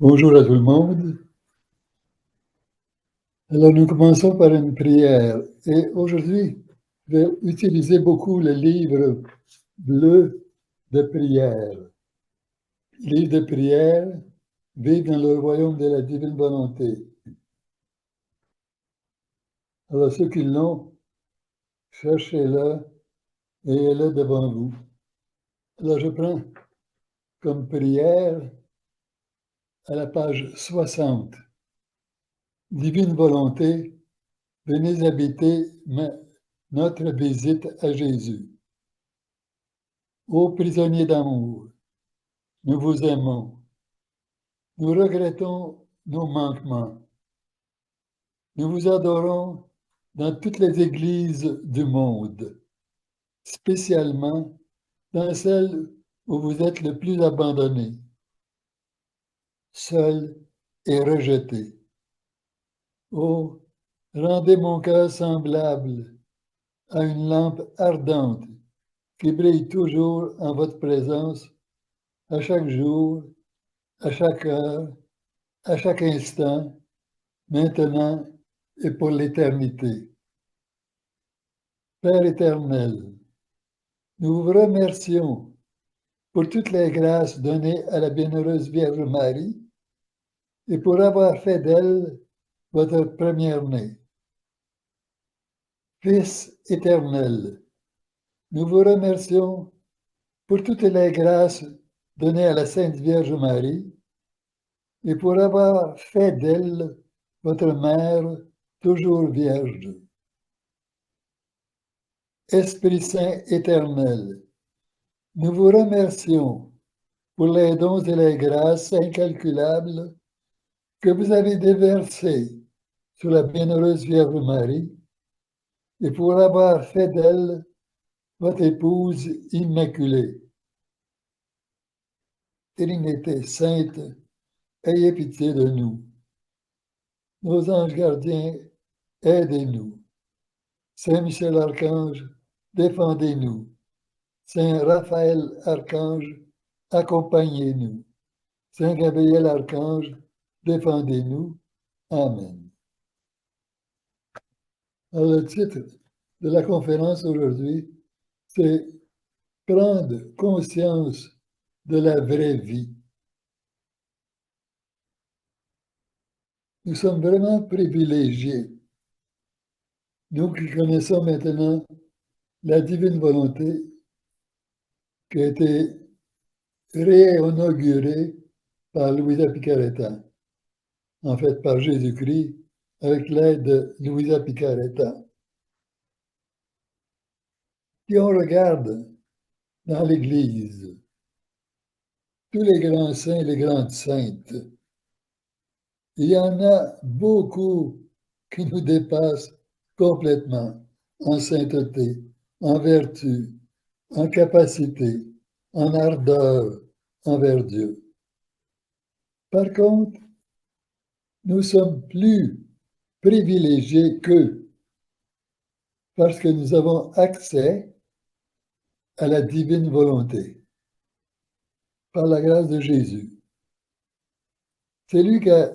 Bonjour à tout le monde. Alors nous commençons par une prière et aujourd'hui, je vais utiliser beaucoup le livre bleu de prière. Livre de prière, vivre dans le royaume de la divine volonté. Alors ceux qui l'ont, cherchez-le et ayez-le devant vous. Alors je prends comme prière à la page 60. Divine volonté, venez habiter notre visite à Jésus. Ô prisonniers d'amour, nous vous aimons. Nous regrettons nos manquements. Nous vous adorons dans toutes les églises du monde, spécialement dans celles où vous êtes le plus abandonnés, seuls et rejetés. Oh, rendez mon cœur semblable à une lampe ardente qui brille toujours en votre présence, à chaque jour, à chaque heure, à chaque instant, maintenant et pour l'éternité. Père éternel, nous vous remercions pour toutes les grâces données à la bienheureuse Vierge Marie et pour avoir fait d'elle votre première-née. Fils éternel, nous vous remercions pour toutes les grâces données à la Sainte Vierge Marie et pour avoir fait d'elle votre mère toujours vierge. Esprit Saint éternel, nous vous remercions pour les dons et les grâces incalculables que vous avez déversés sur la bienheureuse Vierge Marie et pour avoir fait d'elle votre épouse immaculée. Trinité sainte, ayez pitié de nous. Nos anges gardiens, aidez-nous. Saint Michel Archange, défendez-nous. Saint Raphaël Archange, accompagnez-nous. Saint Gabriel Archange, défendez-nous. Amen. Alors, le titre de la conférence aujourd'hui, c'est Prendre conscience de la vraie vie. Nous sommes vraiment privilégiés, nous qui connaissons maintenant la divine volonté qui a été réinaugurée par Luisa Picaretta, en fait par Jésus-Christ, avec l'aide de Luisa Picaretta. Si on regarde dans l'Église, tous les grands saints et les grandes saintes, il y en a beaucoup qui nous dépassent complètement en sainteté, en vertu, en capacité, en ardeur envers Dieu. Par contre, nous sommes plus privilégiés qu'eux parce que nous avons accès à la divine volonté par la grâce de Jésus. C'est lui qui a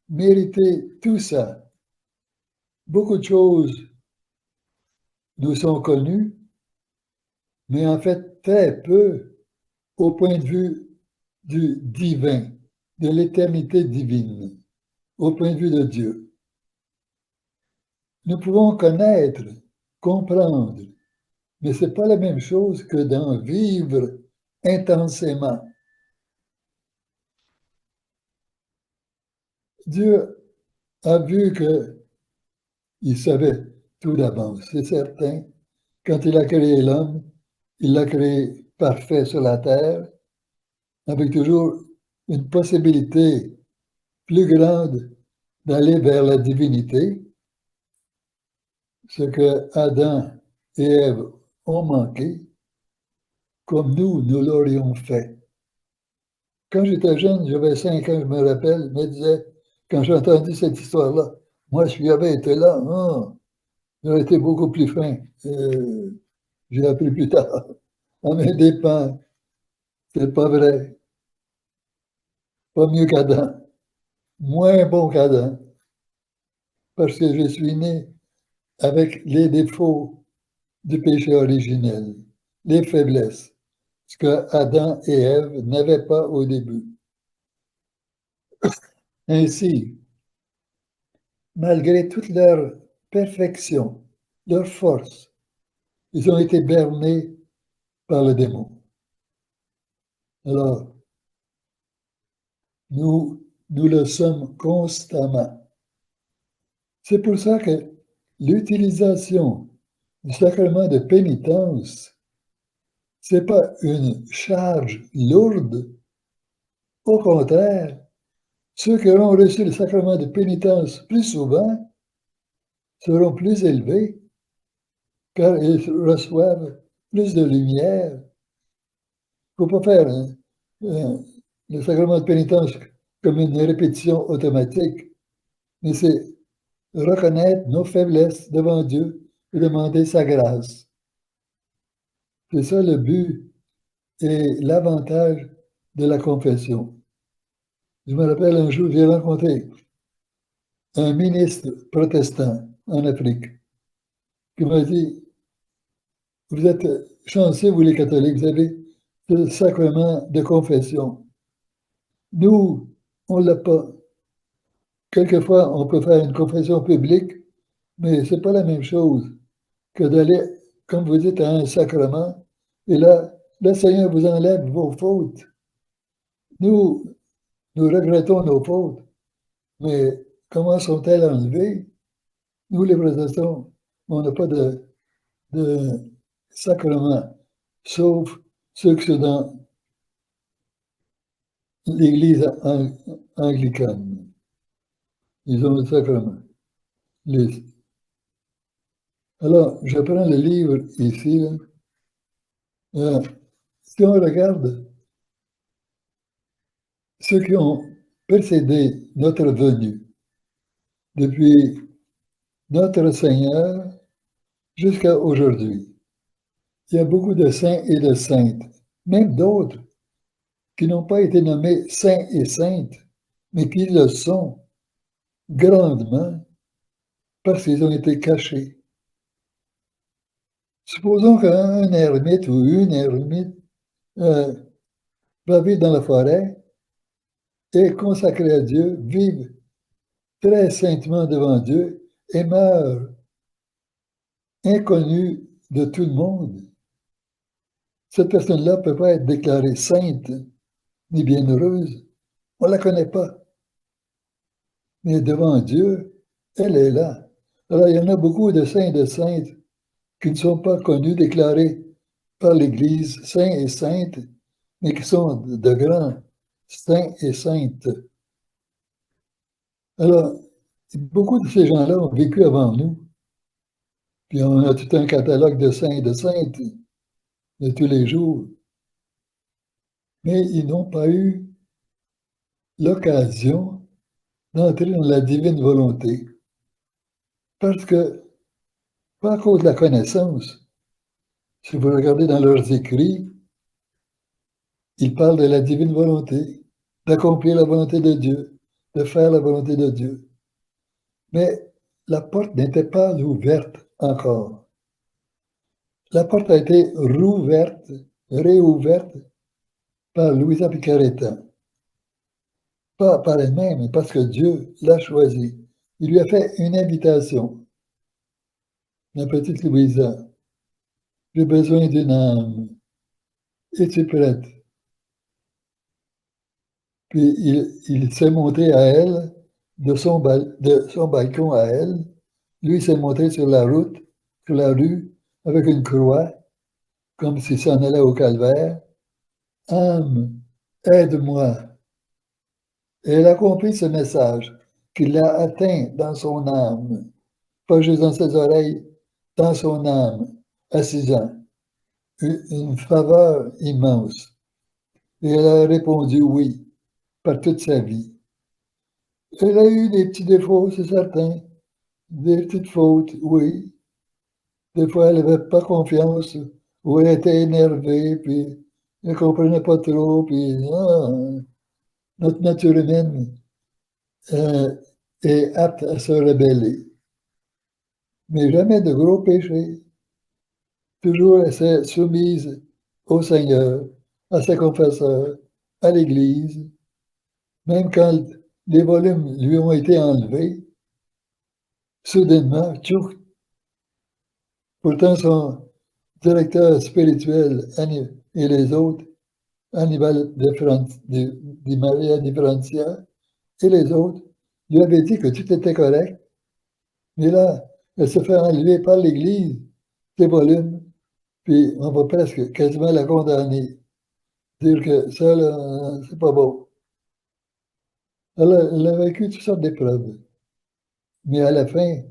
mérité tout ça. Beaucoup de choses nous sont connues, mais en fait très peu au point de vue du divin, de l'éternité divine, au point de vue de Dieu. Nous pouvons connaître, comprendre, mais ce n'est pas la même chose que d'en vivre intensément. Dieu a vu qu'il savait tout d'avance, c'est certain. Quand il a créé l'homme, il l'a créé parfait sur la terre, avec toujours une possibilité plus grande d'aller vers la divinité, ce que Adam et Ève ont manqué, comme nous l'aurions fait. Quand j'étais jeune, j'avais 5 ans, je me rappelle, je me disais, quand j'ai entendu cette histoire-là, moi, si j'avais été là, j'aurais été beaucoup plus fin. J'ai appris plus tard, à mes dépens, c'est pas vrai, pas mieux qu'Adam. moins bon qu'Adam, parce que je suis né avec les défauts du péché originel, les faiblesses, ce que Adam et Ève n'avaient pas au début. Ainsi, malgré toute leur perfection, leur force, ils ont été bernés par le démon. Alors, nous le sommes constamment. C'est pour ça que l'utilisation du sacrement de pénitence, ce n'est pas une charge lourde. Au contraire, ceux qui auront reçu le sacrement de pénitence plus souvent seront plus élevés car ils reçoivent plus de lumière. Il ne faut pas faire le sacrement de pénitence comme une répétition automatique, mais c'est reconnaître nos faiblesses devant Dieu et demander sa grâce. C'est ça le but et l'avantage de la confession. Je me rappelle un jour, j'ai rencontré un ministre protestant en Afrique qui m'a dit, vous êtes chanceux, vous les catholiques, vous avez le sacrement de confession. Nous, on ne l'a pas. Quelquefois, on peut faire une confession publique, mais ce n'est pas la même chose que d'aller, comme vous dites, à un sacrement, et là, le Seigneur vous enlève vos fautes. Nous, nous regrettons nos fautes, mais comment sont-elles enlevées? Nous, les protestants, on n'a pas de sacrement, sauf ceux qui sont dans l'Église anglicane. Ils ont le sacrement. Les- Alors, je prends le livre ici. Là. Euh, si on regarde ceux qui ont précédé notre venue, depuis notre Seigneur jusqu'à aujourd'hui, il y a beaucoup de saints et de saintes, même d'autres qui n'ont pas été nommés saints et saintes, mais qui le sont grandement parce qu'ils ont été cachés. Supposons qu'un ermite ou une ermite euh, va vivre dans la forêt et consacré à Dieu, vive très saintement devant Dieu et meurt inconnu de tout le monde. Cette personne-là ne peut pas être déclarée sainte ni bienheureuse. On ne la connaît pas. Mais devant Dieu, elle est là. Alors, il y en a beaucoup de saints et de saintes qui ne sont pas connus, déclarés par l'Église saints et saintes, mais qui sont de grands saints et saintes. Alors, beaucoup de ces gens-là ont vécu avant nous, puis on a tout un catalogue de saints et de saintes de tous les jours, mais ils n'ont pas eu l'occasion d'entrer dans la divine volonté, parce que, pas à cause de la connaissance, si vous regardez dans leurs écrits, ils parlent de la divine volonté, d'accomplir la volonté de Dieu, de faire la volonté de Dieu. Mais la porte n'était pas ouverte encore. La porte a été rouverte, réouverte par Luisa Picaretta. Pas par elle-même, mais parce que Dieu l'a choisie. Il lui a fait une invitation. Ma petite Louisa, j'ai besoin d'une âme. Es-tu prête? Puis il s'est monté à elle, de son balcon à elle. Lui s'est monté sur la route, sur la rue, avec une croix, comme s'il s'en allait au calvaire. Âme, aide-moi. Et elle a compris ce message, qu'il l'a atteint dans son âme, pas juste dans ses oreilles, dans son âme, à 6 ans. Une faveur immense. Et elle a répondu oui, par toute sa vie. Elle a eu des petits défauts, c'est certain, des petites fautes, oui. Des fois, elle n'avait pas confiance, ou elle était énervée, puis elle ne comprenait pas trop, puis notre nature humaine euh, est apte à se rebeller, mais jamais de gros péchés. Toujours assez soumise au Seigneur, à ses confesseurs, à l'Église. Même quand les volumes lui ont été enlevés, soudainement, tchouk, pourtant son directeur spirituel et les autres, Annibal Di Maria di Francia, et les autres, lui avaient dit que tout était correct. Mais là, elle se fait enlever par l'Église, ces volumes, puis on va presque quasiment la condamner. Dire que ça, là, c'est pas beau. Elle a vécu toutes sortes d'épreuves. Mais à la fin,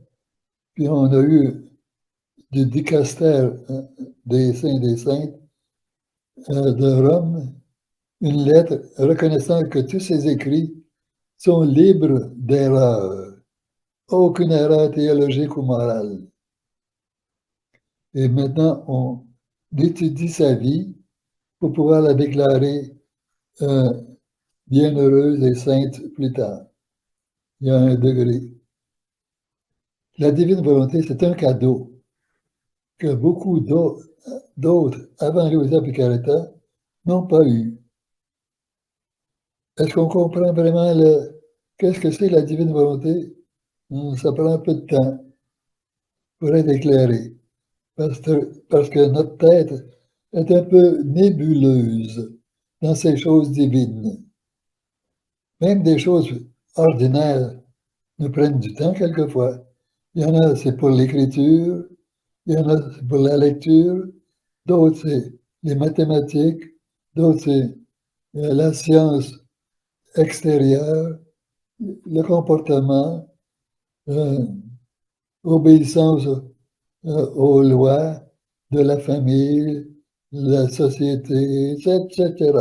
puis on a eu du dicaster des saints et des saintes de Rome, une lettre reconnaissant que tous ces écrits sont libres d'erreur, aucune erreur théologique ou morale. Et maintenant, on étudie sa vie pour pouvoir la déclarer euh, bienheureuse et sainte plus tard. Il y a un degré. La divine volonté, c'est un cadeau que beaucoup d'autres, avant Louisa Picaretta, n'ont pas eu. Est-ce qu'on comprend vraiment qu'est-ce que c'est la divine volonté? Ça prend un peu de temps pour être éclairé, parce que notre tête est un peu nébuleuse dans ces choses divines. Même des choses ordinaires nous prennent du temps quelquefois. Il y en a, c'est pour l'écriture, il y en a, c'est pour la lecture, d'autres, c'est les mathématiques, d'autres, c'est la science extérieure, le comportement, euh, obéissance aux lois de la famille, de la société, etc.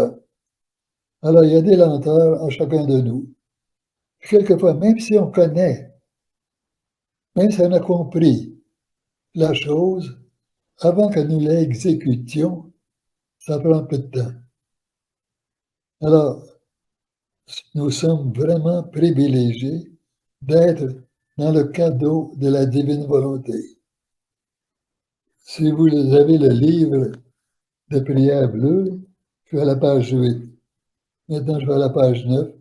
Alors, il y a des lenteurs en chacun de nous. Quelquefois, même si on connaît, même si on a compris la chose, avant que nous l'exécutions, ça prend un peu de temps. Alors, nous sommes vraiment privilégiés d'être dans le cadeau de la divine volonté. Si vous avez le livre de prière bleue, je suis à la page 8. Maintenant, je vais à la page 9.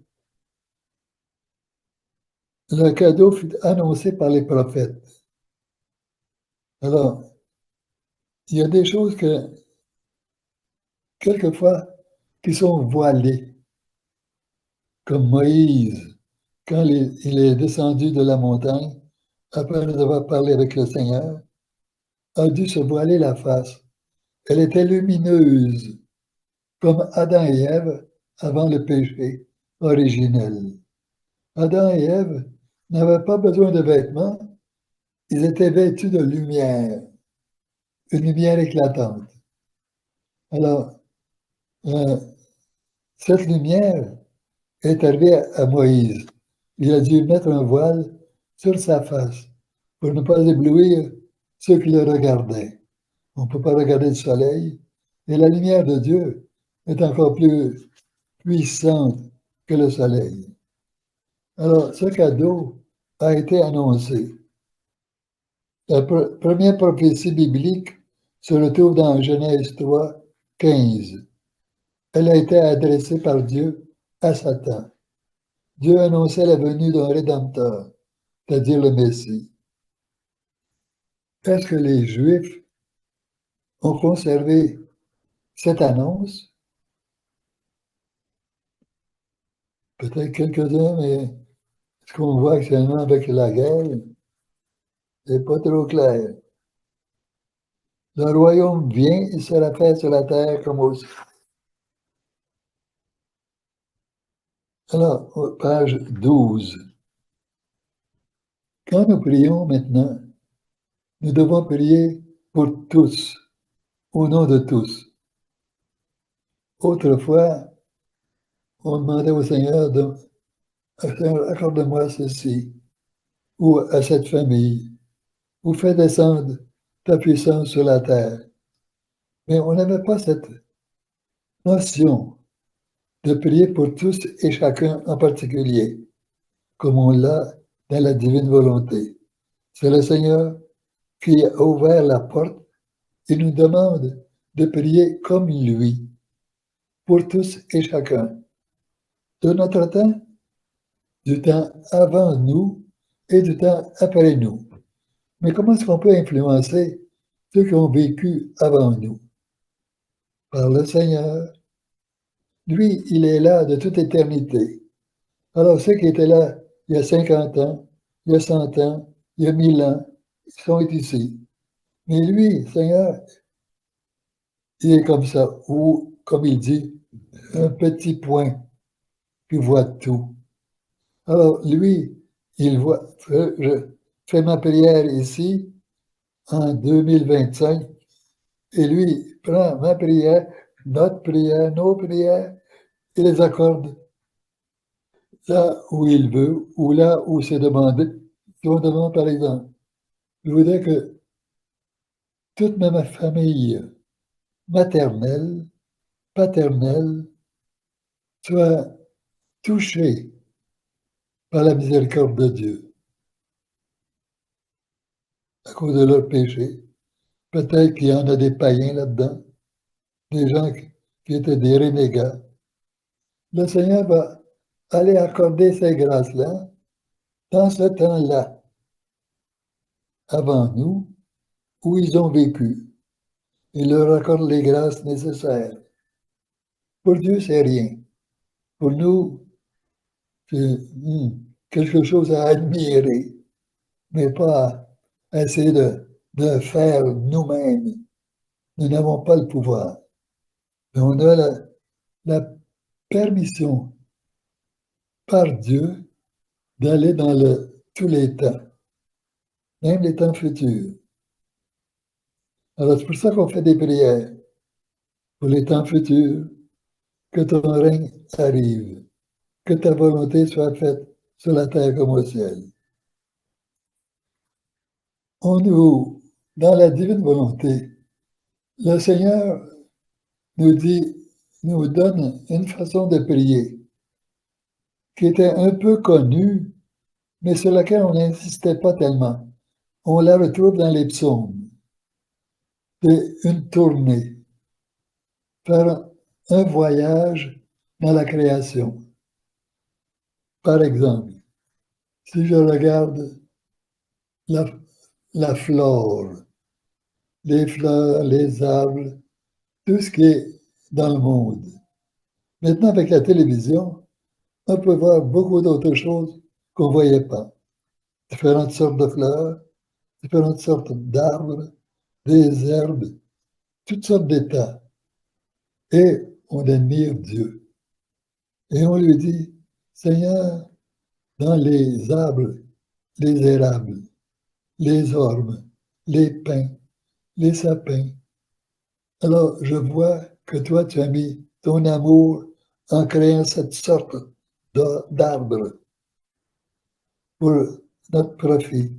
Le cadeau fut annoncé par les prophètes. Alors, il y a des choses que, quelquefois, qui sont voilées, comme Moïse, quand il est descendu de la montagne, après avoir parlé avec le Seigneur, a dû se voiler la face. Elle était lumineuse, comme Adam et Ève avant le péché originel. Adam et Ève n'avaient pas besoin de vêtements, ils étaient vêtus de lumière, une lumière éclatante. Alors, euh, cette lumière est arrivée à Moïse. Il a dû mettre un voile sur sa face pour ne pas éblouir ceux qui le regardaient. On ne peut pas regarder le soleil, et la lumière de Dieu est encore plus puissante que le soleil. Alors, ce cadeau a été annoncé. La première prophétie biblique se retrouve dans Genèse 3, 15. Elle a été adressée par Dieu à Satan. Dieu annonçait la venue d'un Rédempteur, c'est-à-dire le Messie. Est-ce que les Juifs ont conservé cette annonce? Peut-être quelques-uns, mais ce qu'on voit actuellement avec la guerre n'est pas trop clair. Le royaume vient, il sera fait sur la terre comme au ciel. Alors, page 12. Quand nous prions maintenant, nous devons prier pour tous, au nom de tous. Autrefois, on demandait au Seigneur Seigneur, accorde-moi ceci, ou à cette famille, ou fais descendre ta puissance sur la terre. Mais on n'avait pas cette notion de prier pour tous et chacun en particulier. comme on l'a dans la divine volonté. C'est le Seigneur qui a ouvert la porte et nous demande de prier comme lui, pour tous et chacun, de notre temps, du temps avant nous et du temps après nous. Mais comment est-ce qu'on peut influencer ceux qui ont vécu avant nous? Par le Seigneur. Lui, il est là de toute éternité. Alors, ceux qui étaient là il y a 50 ans, il y a 100 ans, il y a 1000 ans, ils sont ici. Mais lui, Seigneur, il est comme ça, ou, comme il dit, un petit point qui voit tout. Alors, lui, il voit, je fais ma prière ici en 2025, et lui prend ma prière, notre prière, nos prières, et les accorde là où il veut, ou là où c'est demandé. Si on demande, par exemple, je voudrais que toute ma famille maternelle, paternelle, soit touchée par la miséricorde de Dieu à cause de leurs péchés. Peut-être qu'il y en a des païens là-dedans, des gens qui étaient des renégats. Le Seigneur va aller accorder ces grâces-là dans ce temps-là, avant nous, où ils ont vécu. Il leur accorde les grâces nécessaires. Pour Dieu, c'est rien. Pour nous, c'est quelque chose à admirer, mais pas à essayer de faire nous-mêmes. Nous n'avons pas le pouvoir. Mais on a la permission par Dieu d'aller dans tous les temps, même les temps futurs. Alors c'est pour ça qu'on fait des prières pour les temps futurs, que ton règne arrive, que ta volonté soit faite sur la terre comme au ciel. On nous, dans la divine volonté, le Seigneur nous dit, nous donne une façon de prier qui était un peu connue, mais sur laquelle on n'insistait pas tellement. On la retrouve dans les psaumes. C'est une tournée, faire un voyage dans la création. Par exemple, si je regarde la, la flore, les fleurs, les arbres, tout ce qui est dans le monde. Maintenant, avec la télévision, on peut voir beaucoup d'autres choses qu'on ne voyait pas. Différentes sortes de fleurs, différentes sortes d'arbres, des herbes, toutes sortes d'états. Et on admire Dieu. Et on lui dit, Seigneur, dans les arbres, les érables, les ormes, les pins, les sapins. Alors je vois que toi, tu as mis ton amour en créant cette sorte d'arbre pour notre profit.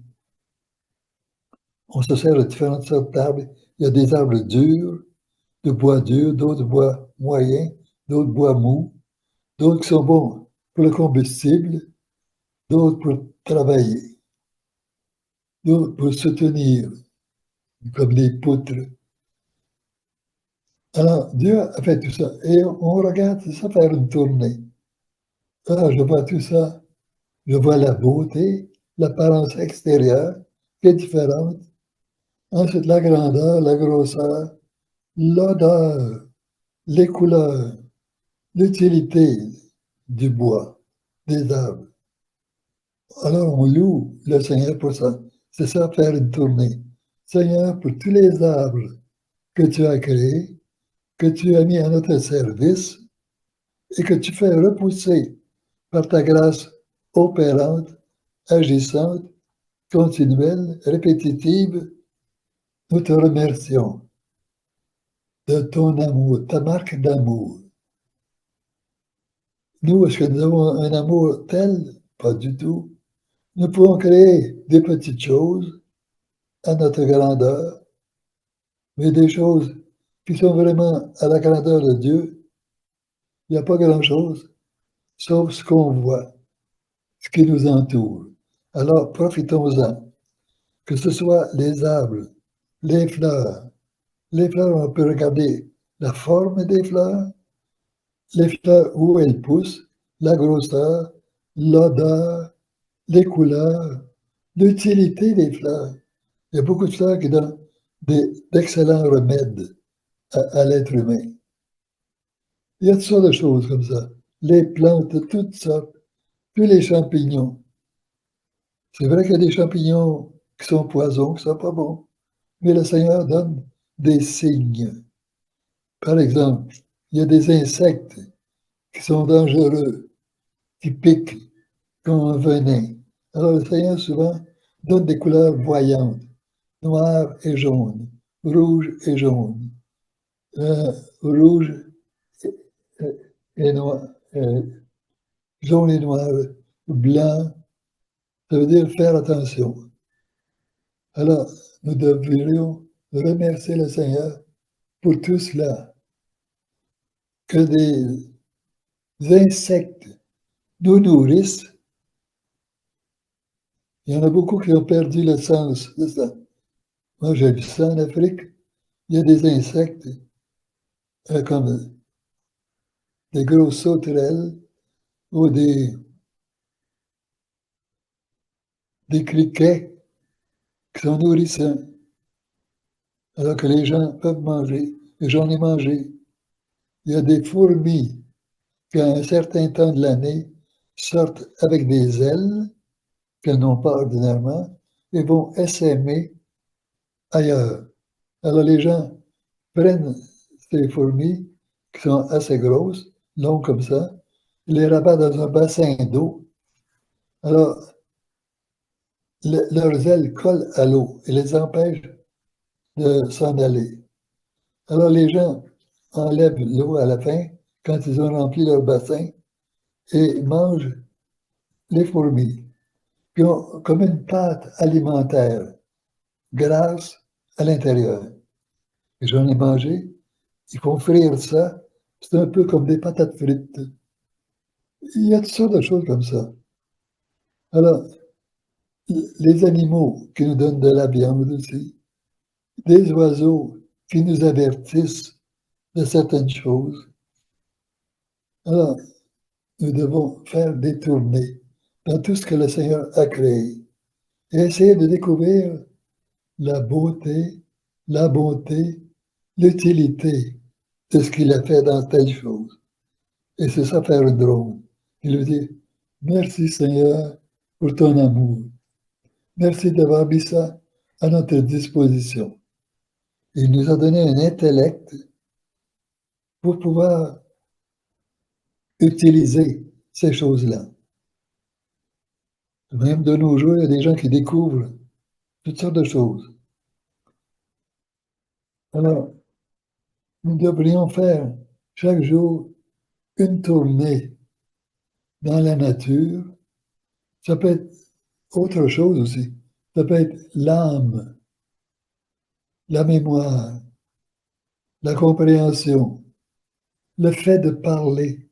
On se sert de différentes sortes d'arbres. Il y a des arbres durs, de bois dur, d'autres bois moyens, d'autres bois mous, d'autres qui sont bons pour le combustible, d'autres pour travailler, d'autres pour soutenir, comme les poutres. Alors, Dieu a fait tout ça. Et on regarde ça faire une tournée. Ah, je vois tout ça. Je vois la beauté, l'apparence extérieure qui est différente. Ensuite, la grandeur, la grosseur, l'odeur, les couleurs, l'utilité du bois, des arbres. Alors, on loue le Seigneur pour ça. C'est ça, faire une tournée. Seigneur, pour tous les arbres que tu as créés, que tu as mis à notre service et que tu fais repousser par ta grâce opérante, agissante, continuelle, répétitive, nous te remercions de ton amour, ta marque d'amour. Nous, est-ce que nous avons un amour tel? Pas du tout. Nous pouvons créer des petites choses à notre grandeur, mais des choses qui sont vraiment à la grandeur de Dieu, il n'y a pas grand-chose, sauf ce qu'on voit. ce qui nous entoure. Alors profitons-en, que ce soit les arbres, les fleurs. Les fleurs, on peut regarder la forme des fleurs, les fleurs où elles poussent, la grosseur, l'odeur, les couleurs, l'utilité des fleurs. Il y a beaucoup de fleurs qui donnent d'excellents remèdes à l'être humain. Il y a toutes sortes de choses comme ça. Les plantes, toutes sortes, puis les champignons. C'est vrai qu'il y a des champignons qui sont poisons, qui ne sont pas bons, mais le Seigneur donne des signes. Par exemple, il y a des insectes qui sont dangereux, qui piquent comme un venin. Alors le Seigneur souvent donne des couleurs voyantes, noir et jaune, rouge et jaune, rouge et, et noir, jaune et noir, blanc. Ça veut dire faire attention. Alors, nous devrions remercier le Seigneur pour tout cela, que des insectes nous nourrissent. Il y en a beaucoup qui ont perdu le sens de ça. Moi, j'ai vu ça en Afrique. Il y a des insectes comme des grosses sauterelles ou des criquets qui sont nourrissants, alors que les gens peuvent manger. Et j'en ai mangé. Il y a des fourmis qui, à un certain temps de l'année, sortent avec des ailes qu'elles n'ont pas ordinairement et vont essaimer ailleurs. Alors les gens prennent ces fourmis qui sont assez grosses, longues comme ça, les rabattent dans un bassin d'eau. Alors, leurs ailes collent à l'eau et les empêchent de s'en aller. Alors les gens enlèvent l'eau à la fin quand ils ont rempli leur bassin et mangent les fourmis qui ont comme une pâte alimentaire grasse à l'intérieur. Et j'en ai mangé. Ils font frire ça. C'est un peu comme des patates frites. Il y a toutes sortes de choses comme ça. Alors, les animaux qui nous donnent de la viande aussi, des oiseaux qui nous avertissent de certaines choses. Alors, nous devons faire des tournées dans tout ce que le Seigneur a créé et essayer de découvrir la beauté, la bonté, l'utilité de ce qu'il a fait dans telle chose. Et c'est ça faire une drôle. Il lui dit, merci Seigneur pour ton amour. Merci d'avoir mis ça à notre disposition. Il nous a donné un intellect pour pouvoir utiliser ces choses-là. Même de nos jours, il y a des gens qui découvrent toutes sortes de choses. Alors, nous devrions faire chaque jour une tournée dans la nature. Ça peut être autre chose aussi. Ça peut être l'âme, la mémoire, la compréhension, le fait de parler,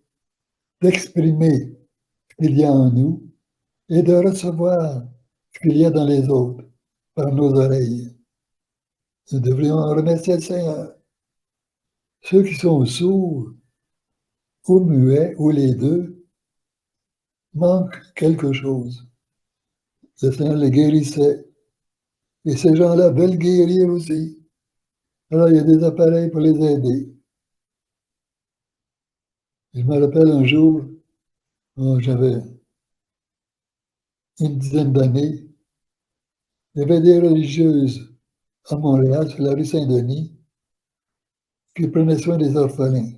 d'exprimer ce qu'il y a en nous et de recevoir ce qu'il y a dans les autres par nos oreilles. Nous devrions en remercier le Seigneur. Ceux qui sont sourds ou muets ou les deux manquent quelque chose. Le Seigneur les guérissait. Et ces gens-là veulent guérir aussi. Alors il y a des appareils pour les aider. Je me rappelle un jour, j'avais une dizaine d'années, il y avait des religieuses à Montréal, sur la rue Saint-Denis, qui prenaient soin des orphelins.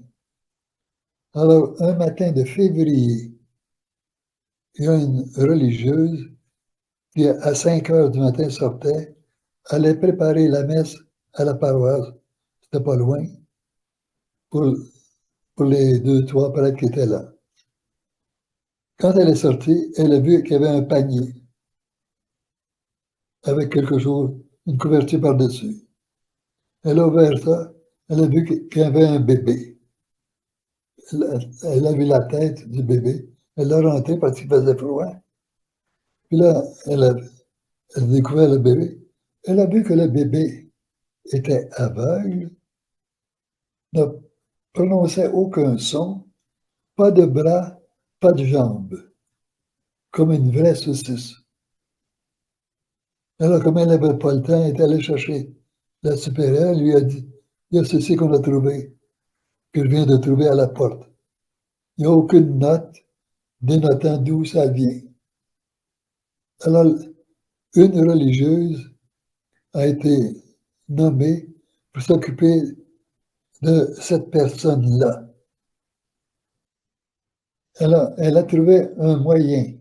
Alors, un matin de février, il y a une religieuse qui, à 5 heures du matin, sortait, allait préparer la messe à la paroisse, c'était pas loin, pour, pour les deux, trois prêtres qui étaient là. Quand elle est sortie, elle a vu qu'il y avait un panier avec quelque chose, une couverture par-dessus. Elle a ouvert ça, elle a vu qu'il y avait un bébé. Elle a vu la tête du bébé, elle l'a rentré parce qu'il faisait froid. Puis là, elle a découvert le bébé. Elle a vu que le bébé était aveugle, ne prononçait aucun son, pas de bras, pas de jambes, comme une vraie saucisse. Alors, comme elle n'avait pas le temps, elle est allée chercher la supérieure, elle lui a dit, il y a ceci qu'on a trouvé, que je viens de trouver à la porte. Il n'y a aucune note dénotant d'où ça vient. Alors, une religieuse a été nommée pour s'occuper de cette personne-là. Alors, elle a trouvé un moyen,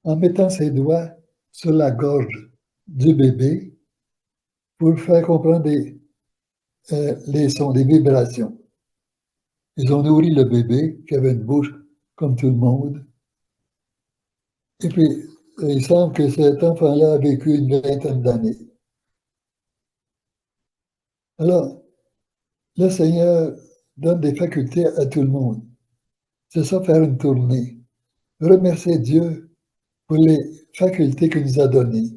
en mettant ses doigts sur la gorge du bébé, pour faire comprendre les sons, des vibrations. Ils ont nourri le bébé, qui avait une bouche comme tout le monde. Et puis, il semble que cet enfant-là a vécu une vingtaine d'années. Alors, le Seigneur donne des facultés à tout le monde. C'est ça, faire une tournée. Remercier Dieu pour les facultés qu'il nous a données.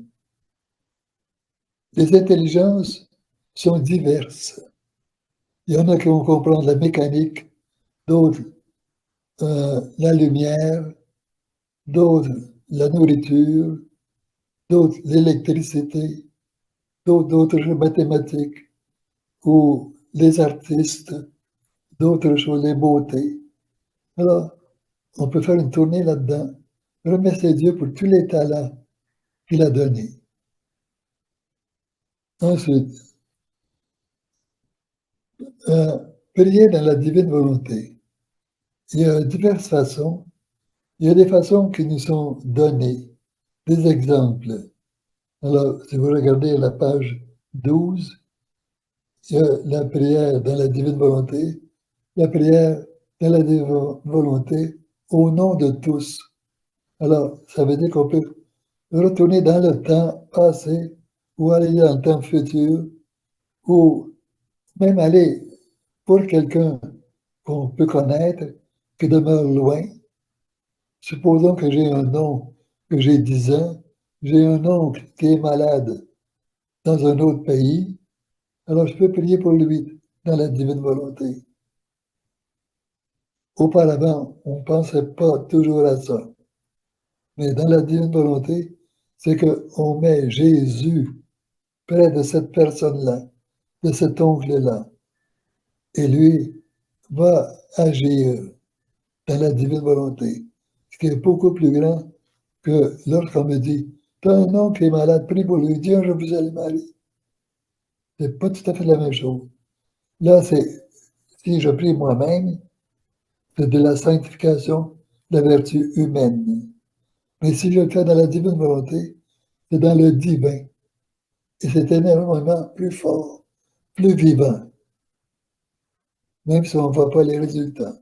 Les intelligences sont diverses. Il y en a qui vont comprendre la mécanique, d'autres la lumière, d'autres la nourriture, d'autres l'électricité, d'autres mathématiques, ou les artistes, d'autres choses, les beautés. Alors, on peut faire une tournée là-dedans. Remercier Dieu pour tous les talents qu'il a donnés. Ensuite, euh, prier dans la divine volonté. Il y a diverses façons. Il y a des façons qui nous sont données, des exemples. Alors, si vous regardez la page 12, il y a la prière dans la divine volonté, la prière dans la divine volonté au nom de tous. Alors, ça veut dire qu'on peut retourner dans le temps passé ou aller dans le temps futur ou même aller pour quelqu'un qu'on peut connaître qui demeure loin. Supposons que j'ai un oncle, que j'ai 10 ans, j'ai un oncle qui est malade dans un autre pays, alors je peux prier pour lui dans la divine volonté. Auparavant, on ne pensait pas toujours à ça. Mais dans la divine volonté, c'est qu'on met Jésus près de cette personne-là, de cet oncle-là, et lui va agir dans la divine volonté, ce qui est beaucoup plus grand que lorsqu'on me dit, tu as un oncle qui est malade, prie pour lui, Dieu, je vous ai le mari. C'est pas tout à fait la même chose. Là, c'est, si je prie moi-même, c'est de la sanctification de la vertu humaine. Mais si je le fais dans la divine volonté, c'est dans le divin. Et c'est énormément plus fort, plus vivant, même si on ne voit pas les résultats.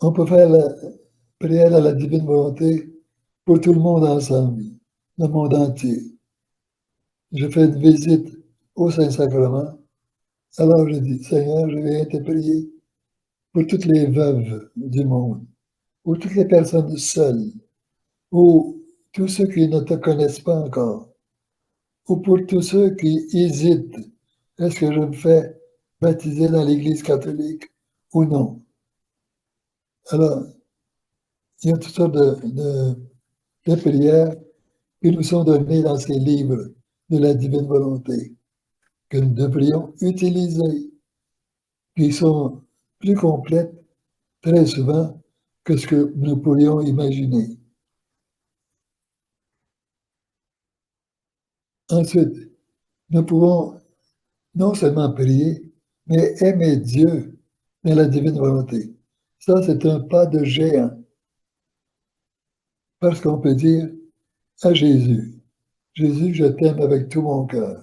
On peut faire la prière à la divine volonté pour tout le monde ensemble, le monde entier. Je fais une visite au Saint-Sacrement, alors je dis, Seigneur, je viens te prier pour toutes les veuves du monde, ou toutes les personnes seules, ou tous ceux qui ne te connaissent pas encore, ou pour tous ceux qui hésitent. Est-ce que je me fais baptiser dans l'Église catholique ou non? Alors, il y a toutes sortes de prières qui nous sont données dans ces livres de la divine volonté, que nous devrions utiliser, qui sont plus complètes très souvent que ce que nous pourrions imaginer. Ensuite, nous pouvons non seulement prier, mais aimer Dieu dans la divine volonté. Ça, c'est un pas de géant, parce qu'on peut dire à Jésus, Jésus, je t'aime avec tout mon cœur.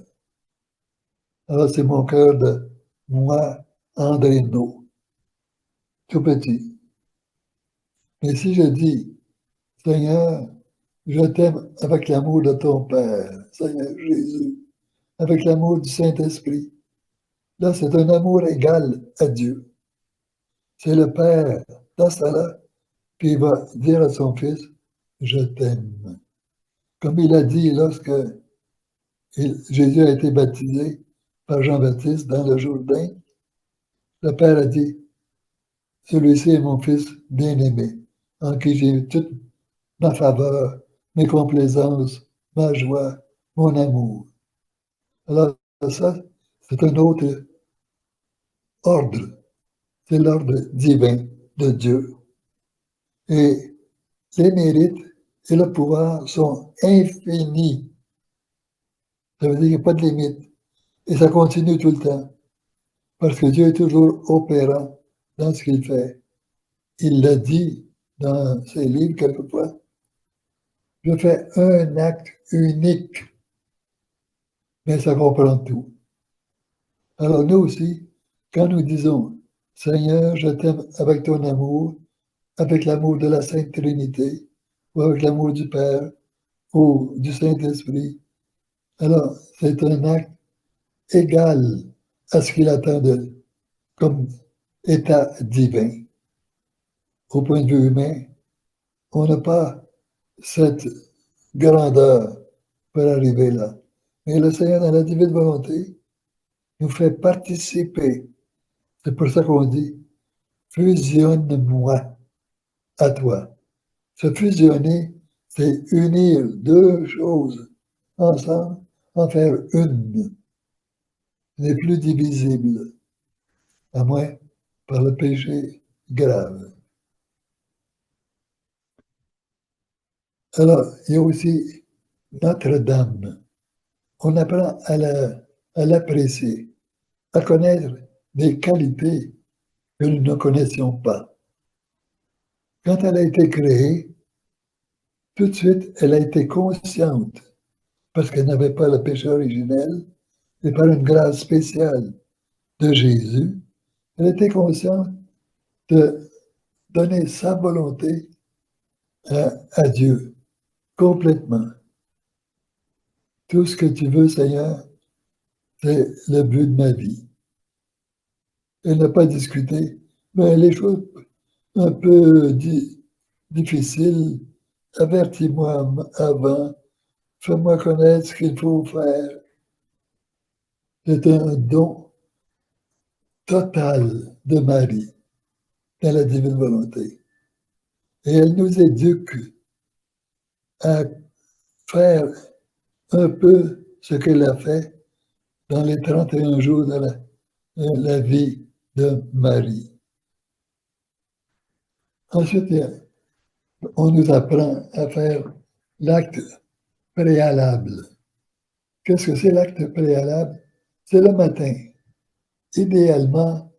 Alors, c'est mon cœur de moi, André No, tout petit. Mais si je dis, Seigneur, je t'aime avec l'amour de ton Père, Seigneur Jésus, avec l'amour du Saint-Esprit, là, c'est un amour égal à Dieu. C'est le Père. Dans ce là puis il va dire à son fils, je t'aime. Comme il a dit lorsque Jésus a été baptisé par Jean-Baptiste dans le Jourdain, le Père a dit, celui-ci est mon fils bien-aimé, en qui j'ai eu toute ma faveur, mes complaisances, ma joie, mon amour. Alors ça, c'est un autre ordre, c'est l'ordre divin de Dieu. Et les mérites et le pouvoir sont infinis. Ça veut dire qu'il n'y a pas de limite. Et ça continue tout le temps. Parce que Dieu est toujours opérant dans ce qu'il fait. Il l'a dit dans ses livres quelquefois. Je fais un acte unique, mais ça comprend tout. Alors nous aussi, quand nous disons, Seigneur, je t'aime avec ton amour, avec l'amour de la Sainte Trinité, ou avec l'amour du Père, ou du Saint-Esprit, alors c'est un acte égal à ce qu'il attend de comme état divin. Au point de vue humain, on n'a pas cette grandeur pour arriver là. Mais le Seigneur, dans la divine volonté, nous fait participer. C'est pour ça qu'on dit fusionne-moi à toi. Se fusionner, c'est unir deux choses ensemble, en faire une. Ce n'est plus divisible, à moins par le péché grave. Alors, il y a aussi Notre-Dame. On apprend à l'apprécier, à connaître des qualités que nous ne connaissions pas. Quand elle a été créée, tout de suite, elle a été consciente, parce qu'elle n'avait pas le péché originel, et par une grâce spéciale de Jésus, elle était consciente de donner sa volonté à Dieu, complètement. Tout ce que tu veux, Seigneur, c'est le but de ma vie. Elle n'a pas discuté, mais les choses un peu difficiles, avertis-moi avant, fais-moi connaître ce qu'il faut faire. C'est un don total de Marie dans la divine volonté. Et elle nous éduque à faire un peu ce qu'elle a fait dans les 31 jours de la vie de Marie. Ensuite, on nous apprend à faire l'acte préalable. Qu'est-ce que c'est l'acte préalable? C'est le matin. Idéalement,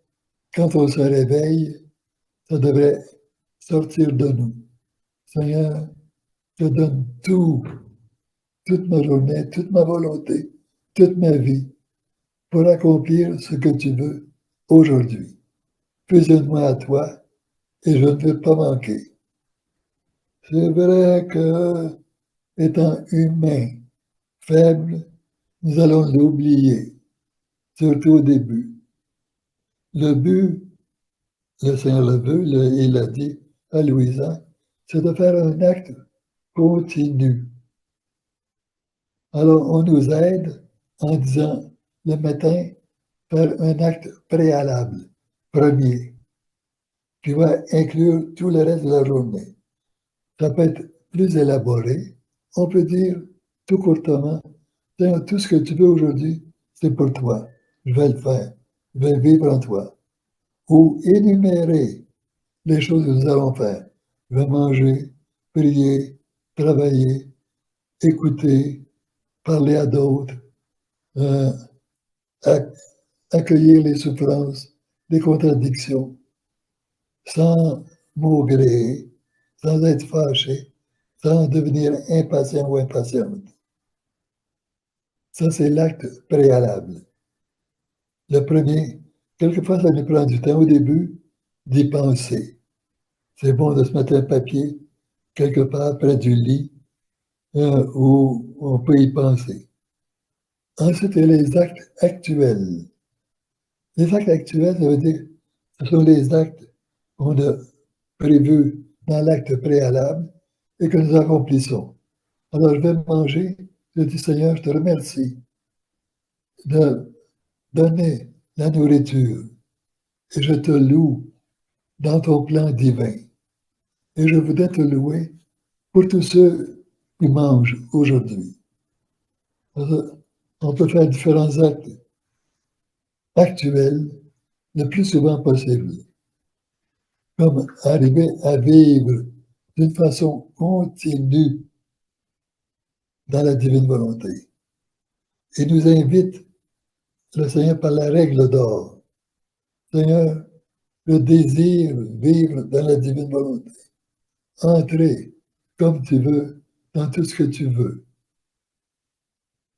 quand on se réveille, ça devrait sortir de nous. Seigneur, je donne tout, toute ma journée, toute ma volonté, toute ma vie pour accomplir ce que tu veux aujourd'hui. Fusionne-moi à toi et je ne veux pas manquer. C'est vrai que, étant humain, faible, nous allons l'oublier, surtout au début. Le but, le Seigneur le veut, il l'a dit à Louisa, c'est de faire un acte continu. Alors, on nous aide en disant le matin, faire un acte préalable, premier, qui va inclure tout le reste de la journée. Ça peut être plus élaboré. On peut dire tout courtement, tout ce que tu veux aujourd'hui, c'est pour toi. Je vais le faire. Je vais vivre en toi. Ou énumérer les choses que nous allons faire. Je vais manger, prier, travailler, écouter, parler à d'autres, euh, accueillir les souffrances, les contradictions, sans maugréer, sans être fâché, sans devenir impatient ou impatiente. Ça, c'est l'acte préalable. Le premier, quelquefois, ça nous prend du temps au début d'y penser. C'est bon de se mettre un papier quelque part près du lit où on peut y penser. Ensuite, il y a les actes actuels. Les actes actuels, ça veut dire ce sont les actes qu'on a prévus dans l'acte préalable et que nous accomplissons. Alors je vais manger, je dis Seigneur, je te remercie de donner la nourriture et je te loue dans ton plan divin. Et je voudrais te louer pour tous ceux qui mangent aujourd'hui. On peut faire différents actes actuels le plus souvent possible, comme arriver à vivre d'une façon continue dans la divine volonté. Il nous invite, le Seigneur, par la règle d'or. Seigneur, je désire vivre dans la divine volonté. Entrer comme tu veux, dans tout ce que tu veux.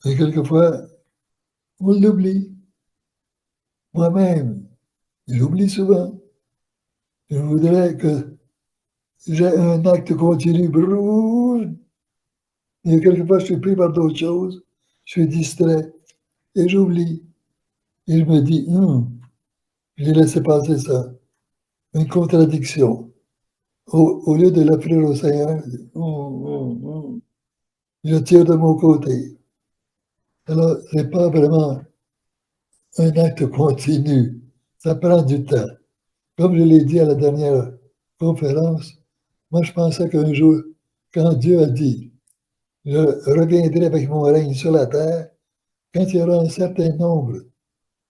Et quelquefois, on l'oublie. Moi-même, j'oublie souvent. Je voudrais que j'ai un acte continu. Et quelquefois, je suis pris par d'autres choses. Je suis distrait et j'oublie. Et je me dis, j'ai laissé passer ça. Une contradiction. Au lieu de l'offrir au Seigneur, je tire de mon côté. Alors, ce n'est pas vraiment un acte continu. Ça prend du temps. Comme je l'ai dit à la dernière conférence, moi je pensais qu'un jour, quand Dieu a dit, je reviendrai avec mon règne sur la terre, quand il y aura un certain nombre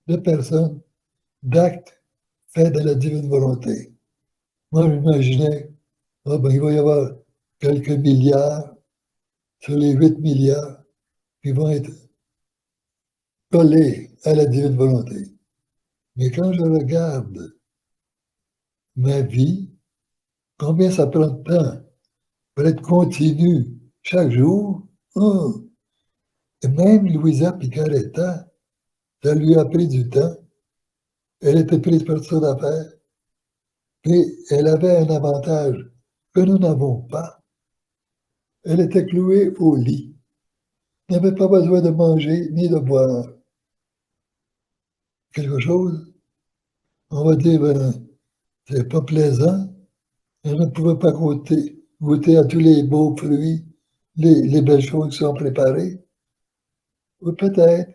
de personnes, d'actes faits de la divine volonté. Moi j'imaginais, ah ben, il va y avoir quelques milliards sur les 8 milliards qui vont être collés à la divine volonté. Mais quand je regarde ma vie, combien ça prend de temps pour être continu chaque jour? Et même Louisa Picaretta, ça lui a pris du temps. Elle était prise par son affaire. Et elle avait un avantage que nous n'avons pas. Elle était clouée au lit. Elle n'avait pas besoin de manger ni de boire. Quelque chose, on va dire, ben, c'est pas plaisant. Elle ne pouvait pas goûter à tous les beaux fruits, les belles choses qui sont préparées. Ou peut-être,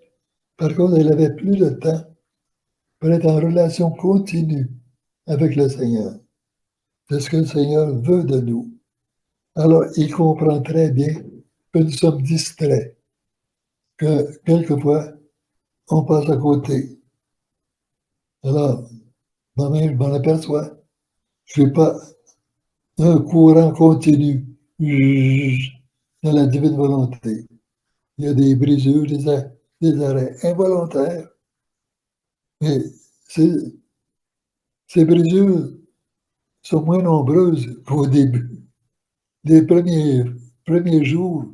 par contre, elle avait plus de temps pour être en relation continue avec le Seigneur. C'est ce que le Seigneur veut de nous. Alors, il comprend très bien que nous sommes distraits, que quelquefois, on passe à côté. Alors, moi-même, je m'en aperçois. Je ne fais pas un courant continu dans la divine volonté. Il y a des brisures, des arrêts involontaires. Mais ces, ces brisures sont moins nombreuses qu'au début. Les premiers jours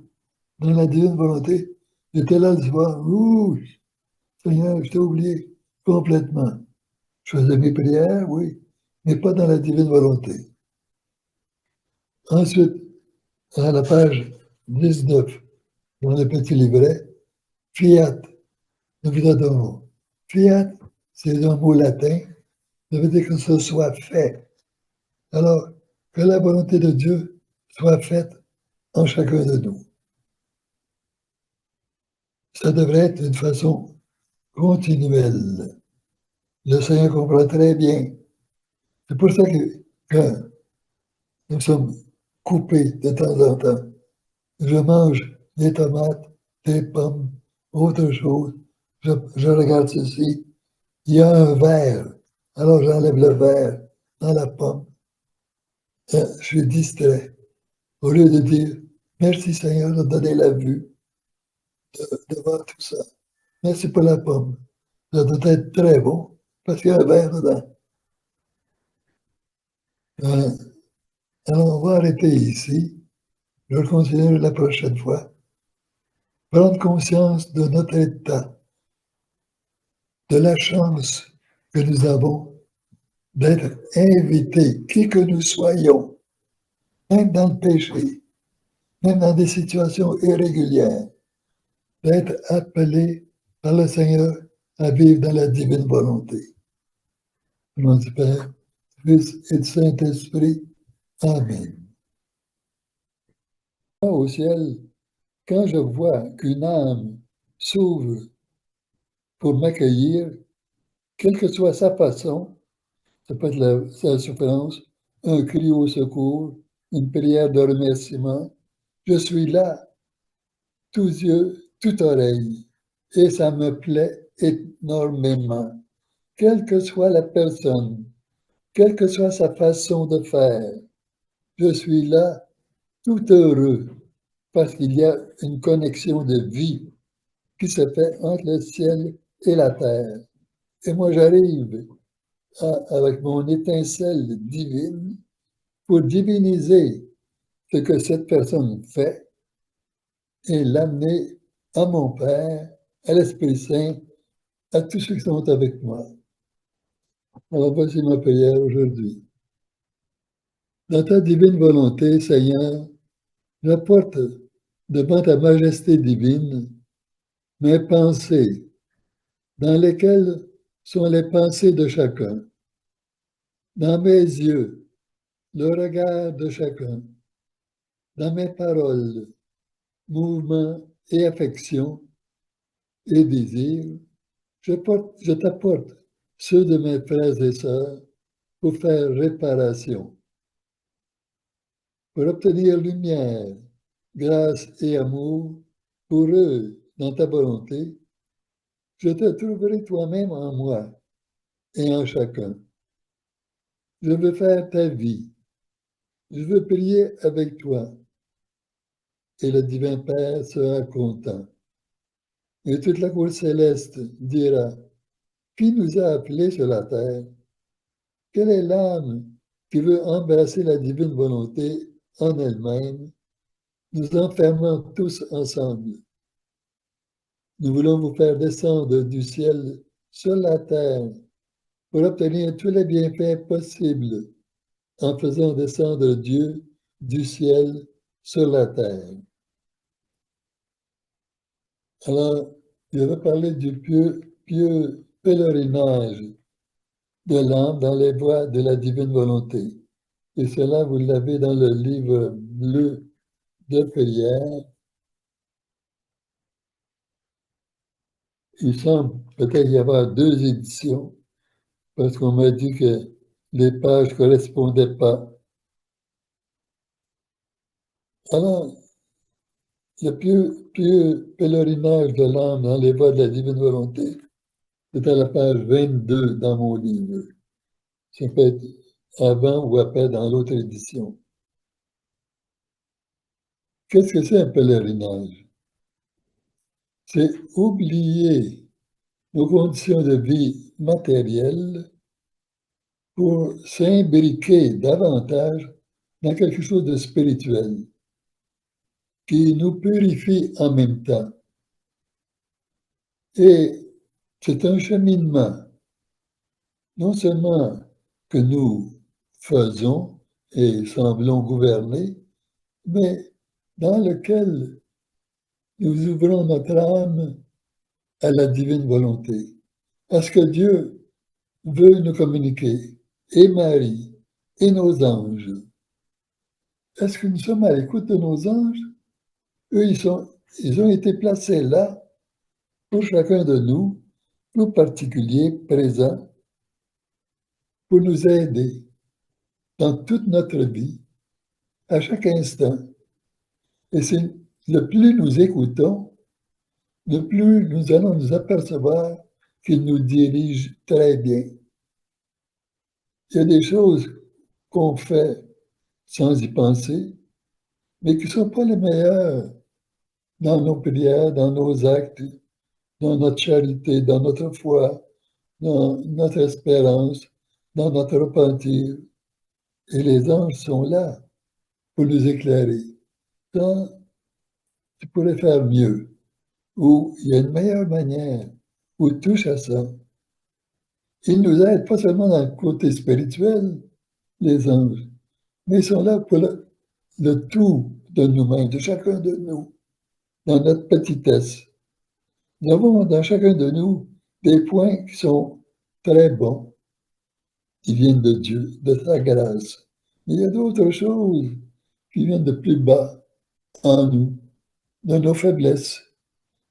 dans la divine volonté, j'étais là le soir. Ouh, Seigneur, je t'ai oublié complètement. Je faisais mes prières, oui, mais pas dans la divine volonté. Ensuite, à la page 19, dans le petit livret, fiat, nous vous adorons. Fiat, c'est un mot latin, ça veut dire que ce soit fait. Alors, que la volonté de Dieu soit faite en chacun de nous. Ça devrait être d'une façon continuelle. Le Seigneur comprend très bien. C'est pour ça que nous sommes coupés de temps en temps. Je mange des tomates, des pommes, autre chose. Je regarde ceci. Il y a un verre. Alors j'enlève le verre dans la pomme. Je suis distrait. Au lieu de dire merci Seigneur de donner la vue devant tout ça. Merci pour la pomme. Ça doit être très bon parce qu'il y a un verre dedans. Euh, alors on va arrêter ici. Je vais continuer la prochaine fois. Prendre conscience de notre état, de la chance que nous avons d'être invités, qui que nous soyons, même dans le péché, même dans des situations irrégulières, d'être appelés par le Seigneur à vivre dans la divine volonté. Au nom du Père, du Fils et du Saint-Esprit. Amen. Au ciel, quand je vois qu'une âme s'ouvre pour m'accueillir, quelle que soit sa façon, ça peut être sa souffrance, un cri au secours, une prière de remerciement, je suis là, tous yeux, toute oreille, et ça me plaît énormément. Quelle que soit la personne, quelle que soit sa façon de faire, je suis là, tout heureux, parce qu'il y a une connexion de vie qui se fait entre le ciel et la terre. Et moi, j'arrive avec mon étincelle divine pour diviniser ce que cette personne fait et l'amener à mon Père, à l'Esprit Saint, à tous ceux qui sont avec moi. Alors voici ma prière aujourd'hui. Dans ta divine volonté, Seigneur, j'apporte devant ta majesté divine mes pensées, dans lesquelles sont les pensées de chacun, dans mes yeux, le regard de chacun, dans mes paroles, mouvements et affections et désirs, je t'apporte ceux de mes frères et sœurs pour faire réparation, pour obtenir lumière, grâce et amour pour eux dans ta volonté. Je te trouverai toi-même en moi et en chacun. Je veux faire ta vie. Je veux prier avec toi et le divin Père sera content. Et toute la cour céleste dira, qui nous a appelés sur la terre? Quelle est l'âme qui veut embrasser la divine volonté en elle-même, nous enfermant tous ensemble? Nous voulons vous faire descendre du ciel sur la terre pour obtenir tous les bienfaits possibles en faisant descendre Dieu du ciel sur la terre. Alors, je vais parler du pieux pèlerinage de l'âme dans les voies de la divine volonté. Et cela, vous l'avez dans le livre bleu de prière. Il semble peut-être y avoir deux éditions, parce qu'on m'a dit que les pages ne correspondaient pas. Alors, le pieux pèlerinage de l'âme dans les voies de la divine volonté, c'est à la page 22 dans mon livre. Ça peut être avant ou après dans l'autre édition. Qu'est-ce que c'est un pèlerinage? C'est oublier nos conditions de vie matérielles pour s'imbriquer davantage dans quelque chose de spirituel qui nous purifie en même temps. Et c'est un cheminement, non seulement que nous faisons et semblons gouverner, mais dans lequel nous ouvrons notre âme à la divine volonté, à ce que Dieu veut nous communiquer, et Marie, et nos anges. Est-ce que nous sommes à l'écoute de nos anges? Eux, ils ont été placés là pour chacun de nous, tout particulier, présent, pour nous aider dans toute notre vie, à chaque instant. Et c'est le plus nous écoutons, le plus nous allons nous apercevoir qu'ils nous dirigent très bien. Il y a des choses qu'on fait sans y penser, mais qui ne sont pas les meilleures dans nos prières, dans nos actes, dans notre charité, dans notre foi, dans notre espérance, dans notre repentir. Et les anges sont là pour nous éclairer. Quand tu pourrais faire mieux, ou il y a une meilleure manière, ou touche à ça. Ils nous aident pas seulement dans le côté spirituel, les anges, mais ils sont là pour le tout de nous-mêmes, de chacun de nous, dans notre petitesse. Nous avons dans chacun de nous des points qui sont très bons, qui viennent de Dieu, de sa grâce. Mais il y a d'autres choses qui viennent de plus bas en nous, de nos faiblesses,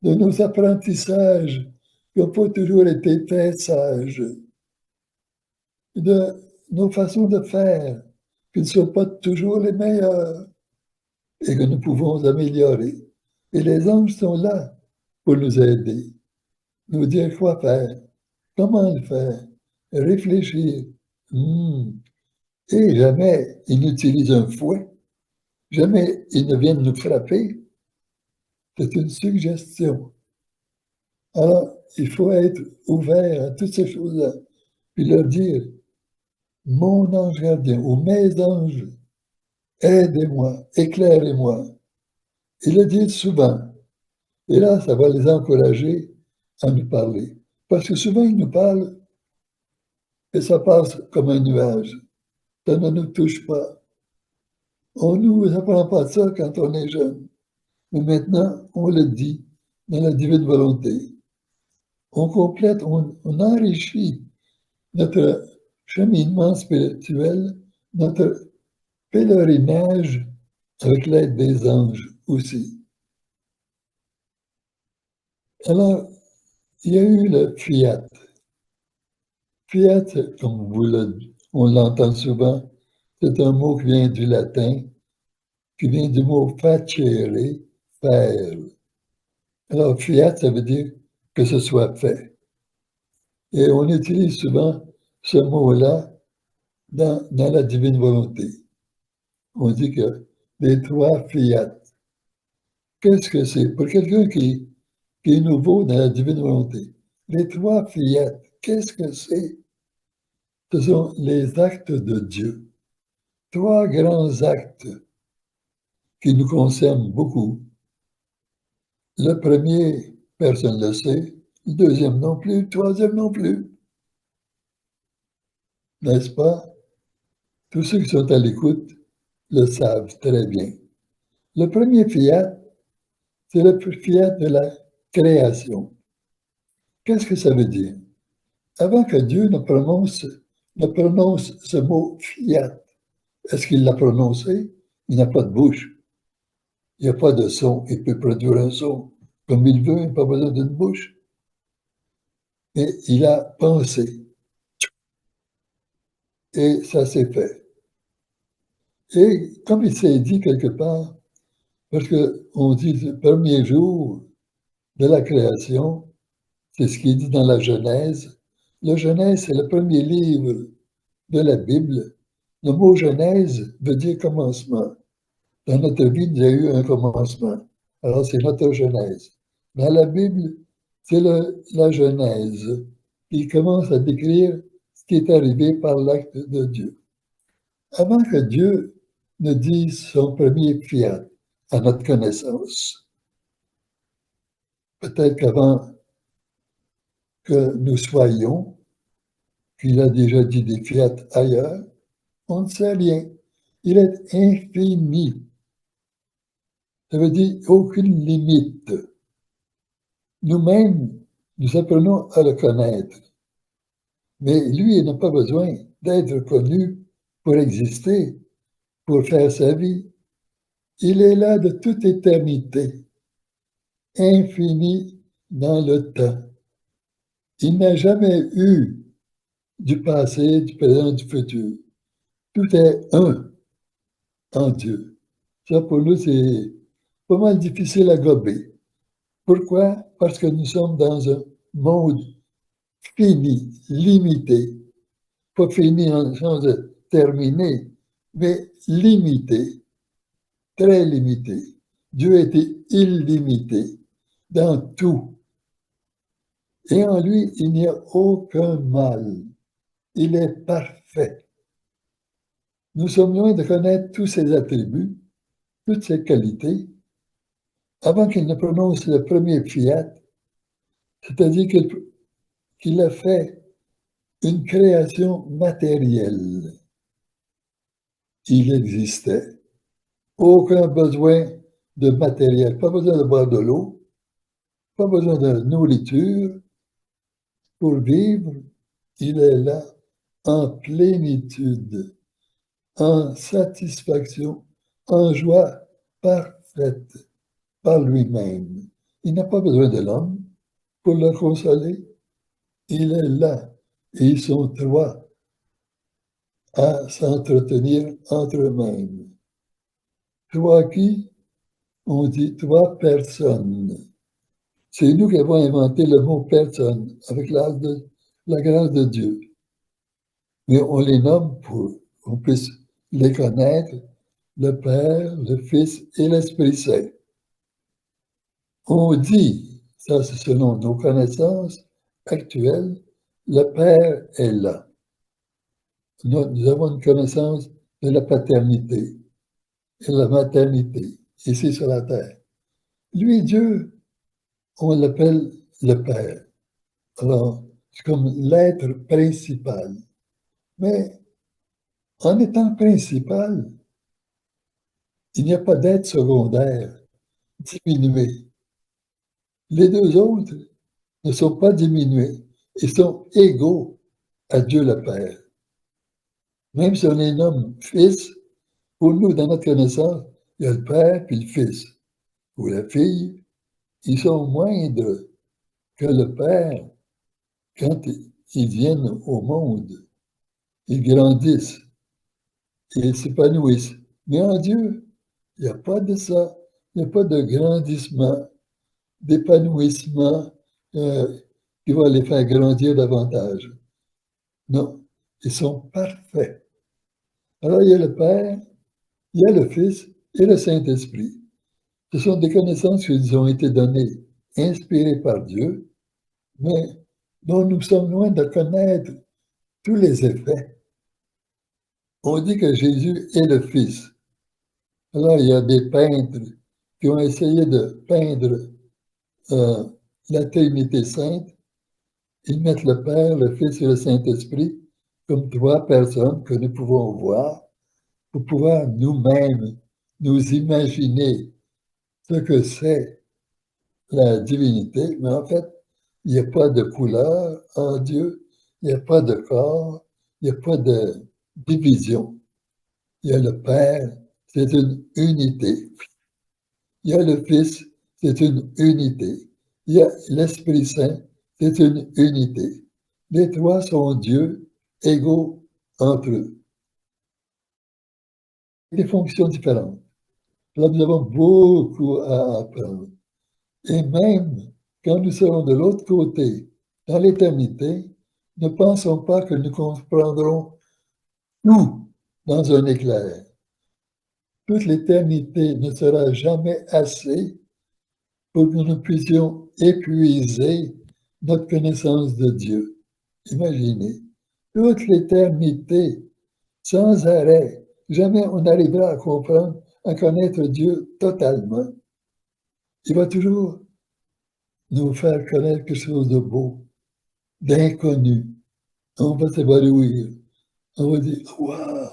de nos apprentissages qui n'ont pas toujours été très sages, de nos façons de faire qui ne sont pas toujours les meilleures et que nous pouvons améliorer. Et les anges sont là pour nous aider, nous dire quoi faire, comment le faire, réfléchir. Hmm. Et jamais ils n'utilisent un fouet, jamais ils ne viennent nous frapper. C'est une suggestion. Alors, il faut être ouvert à toutes ces choses-là, puis leur dire, mon ange gardien ou mes anges, aidez-moi, éclairez-moi. Ils le disent souvent. Et là, ça va les encourager à nous parler. Parce que souvent, ils nous parlent et ça passe comme un nuage. Ça ne nous touche pas. On ne nous apprend pas ça quand on est jeune. Mais maintenant, on le dit dans la divine volonté. On complète, on enrichit notre cheminement spirituel, notre pèlerinage avec l'aide des anges aussi. Alors, il y a eu le fiat. Fiat, comme on l'entend souvent, c'est un mot qui vient du latin, qui vient du mot facere, faire. Alors, fiat, ça veut dire que ce soit fait. Et on utilise souvent ce mot-là dans la divine volonté. On dit que les trois fiat. Qu'est-ce que c'est? Pour quelqu'un qui est nouveau dans la divine volonté, les trois fiat, qu'est-ce que c'est? Ce sont les actes de Dieu. Trois grands actes qui nous concernent beaucoup. Le premier, personne ne le sait. Le deuxième non plus. Le troisième non plus. N'est-ce pas? Tous ceux qui sont à l'écoute le savent très bien. Le premier fiat, c'est le fiat de la création. Qu'est-ce que ça veut dire? Avant que Dieu ne prononce ce mot fiat, est-ce qu'il l'a prononcé? Il n'a pas de bouche. Il n'y a pas de son. Il peut produire un son comme il veut, il n'a pas besoin d'une bouche. Mais il a pensé et ça s'est fait. Et comme il s'est dit quelque part, parce qu'on dit le premier jour de la création, c'est ce qui est dit dans la Genèse. La Genèse, c'est le premier livre de la Bible. Le mot Genèse veut dire commencement. Dans notre vie, il y a eu un commencement. Alors, c'est notre Genèse. Dans la Bible, c'est la Genèse qui commence à décrire ce qui est arrivé par l'acte de Dieu. Avant que Dieu ne dise son premier fiat à notre connaissance, peut-être qu'avant que nous soyons, qu'il a déjà dit des fiat ailleurs, on ne sait rien. Il est infini. Ça veut dire aucune limite. Nous-mêmes, nous apprenons à le connaître. Mais lui, il n'a pas besoin d'être connu pour exister, pour faire sa vie. Il est là de toute éternité, infini dans le temps. Il n'a jamais eu du passé, du présent, du futur. Tout est un en Dieu. Ça, pour nous, c'est pas mal difficile à gober. Pourquoi? Parce que nous sommes dans un monde fini, limité. Pas fini en le sens de terminé, mais limité, très limité. Dieu était illimité dans tout. Et en lui, il n'y a aucun mal. Il est parfait. Nous sommes loin de connaître tous ses attributs, toutes ses qualités, avant qu'il ne prononce le premier fiat, c'est-à-dire qu'il a fait une création matérielle. Il existait. Aucun besoin de matériel, pas besoin de boire de l'eau, pas besoin de nourriture pour vivre. Il est là en plénitude, en satisfaction, en joie parfaite par lui-même. Il n'a pas besoin de l'homme pour le consoler. Il est là. Et ils sont trois à s'entretenir entre eux-mêmes. Trois qui? On dit trois personnes. C'est nous qui avons inventé le mot personne avec la grâce de Dieu. Mais on les nomme pour qu'on puisse les connaître, le Père, le Fils et l'Esprit Saint. On dit, ça c'est selon nos connaissances actuelles, le Père est là. Nous avons une connaissance de la paternité et de la maternité ici sur la terre. Lui, Dieu, on l'appelle le Père. Alors, c'est comme l'être principal. Mais en étant principal, il n'y a pas d'être secondaire, diminué. Les deux autres ne sont pas diminués. Ils sont égaux à Dieu le Père. Même si on les nomme fils, pour nous, dans notre connaissance, il y a le Père puis le Fils. Ou la fille, ils sont moindres que le Père quand ils viennent au monde. Ils grandissent et ils s'épanouissent. Mais en Dieu, il n'y a pas de ça. Il n'y a pas de grandissement, d'épanouissement qui va les faire grandir davantage. Non, ils sont parfaits. Alors, il y a le Père, il y a le Fils et le Saint-Esprit. Ce sont des connaissances qui nous ont été données, inspirées par Dieu, mais dont nous sommes loin de connaître tous les effets. On dit que Jésus est le Fils. Alors, il y a des peintres qui ont essayé de peindre euh, la Trinité sainte. Ils mettent le Père, le Fils et le Saint-Esprit comme trois personnes que nous pouvons voir pour pouvoir nous-mêmes nous imaginer ce que c'est la divinité. Mais en fait, il n'y a pas de couleur en Dieu, il n'y a pas de corps, il n'y a pas de division. Il y a le Père, c'est une unité. Il y a le Fils, c'est une unité. Il y a l'Esprit Saint, c'est une unité. Les trois sont Dieu, égaux entre eux. Des fonctions différentes. Là, nous avons beaucoup à apprendre. Et même quand nous serons de l'autre côté, dans l'éternité, ne pensons pas que nous comprendrons tout dans un éclair. Toute l'éternité ne sera jamais assez pour que nous puissions épuiser notre connaissance de Dieu. Imaginez, toute l'éternité, sans arrêt, jamais on n'arrivera à comprendre, à connaître Dieu totalement. Il va toujours nous faire connaître quelque chose de beau, d'inconnu. On va s'évanouir. On va dire, waouh,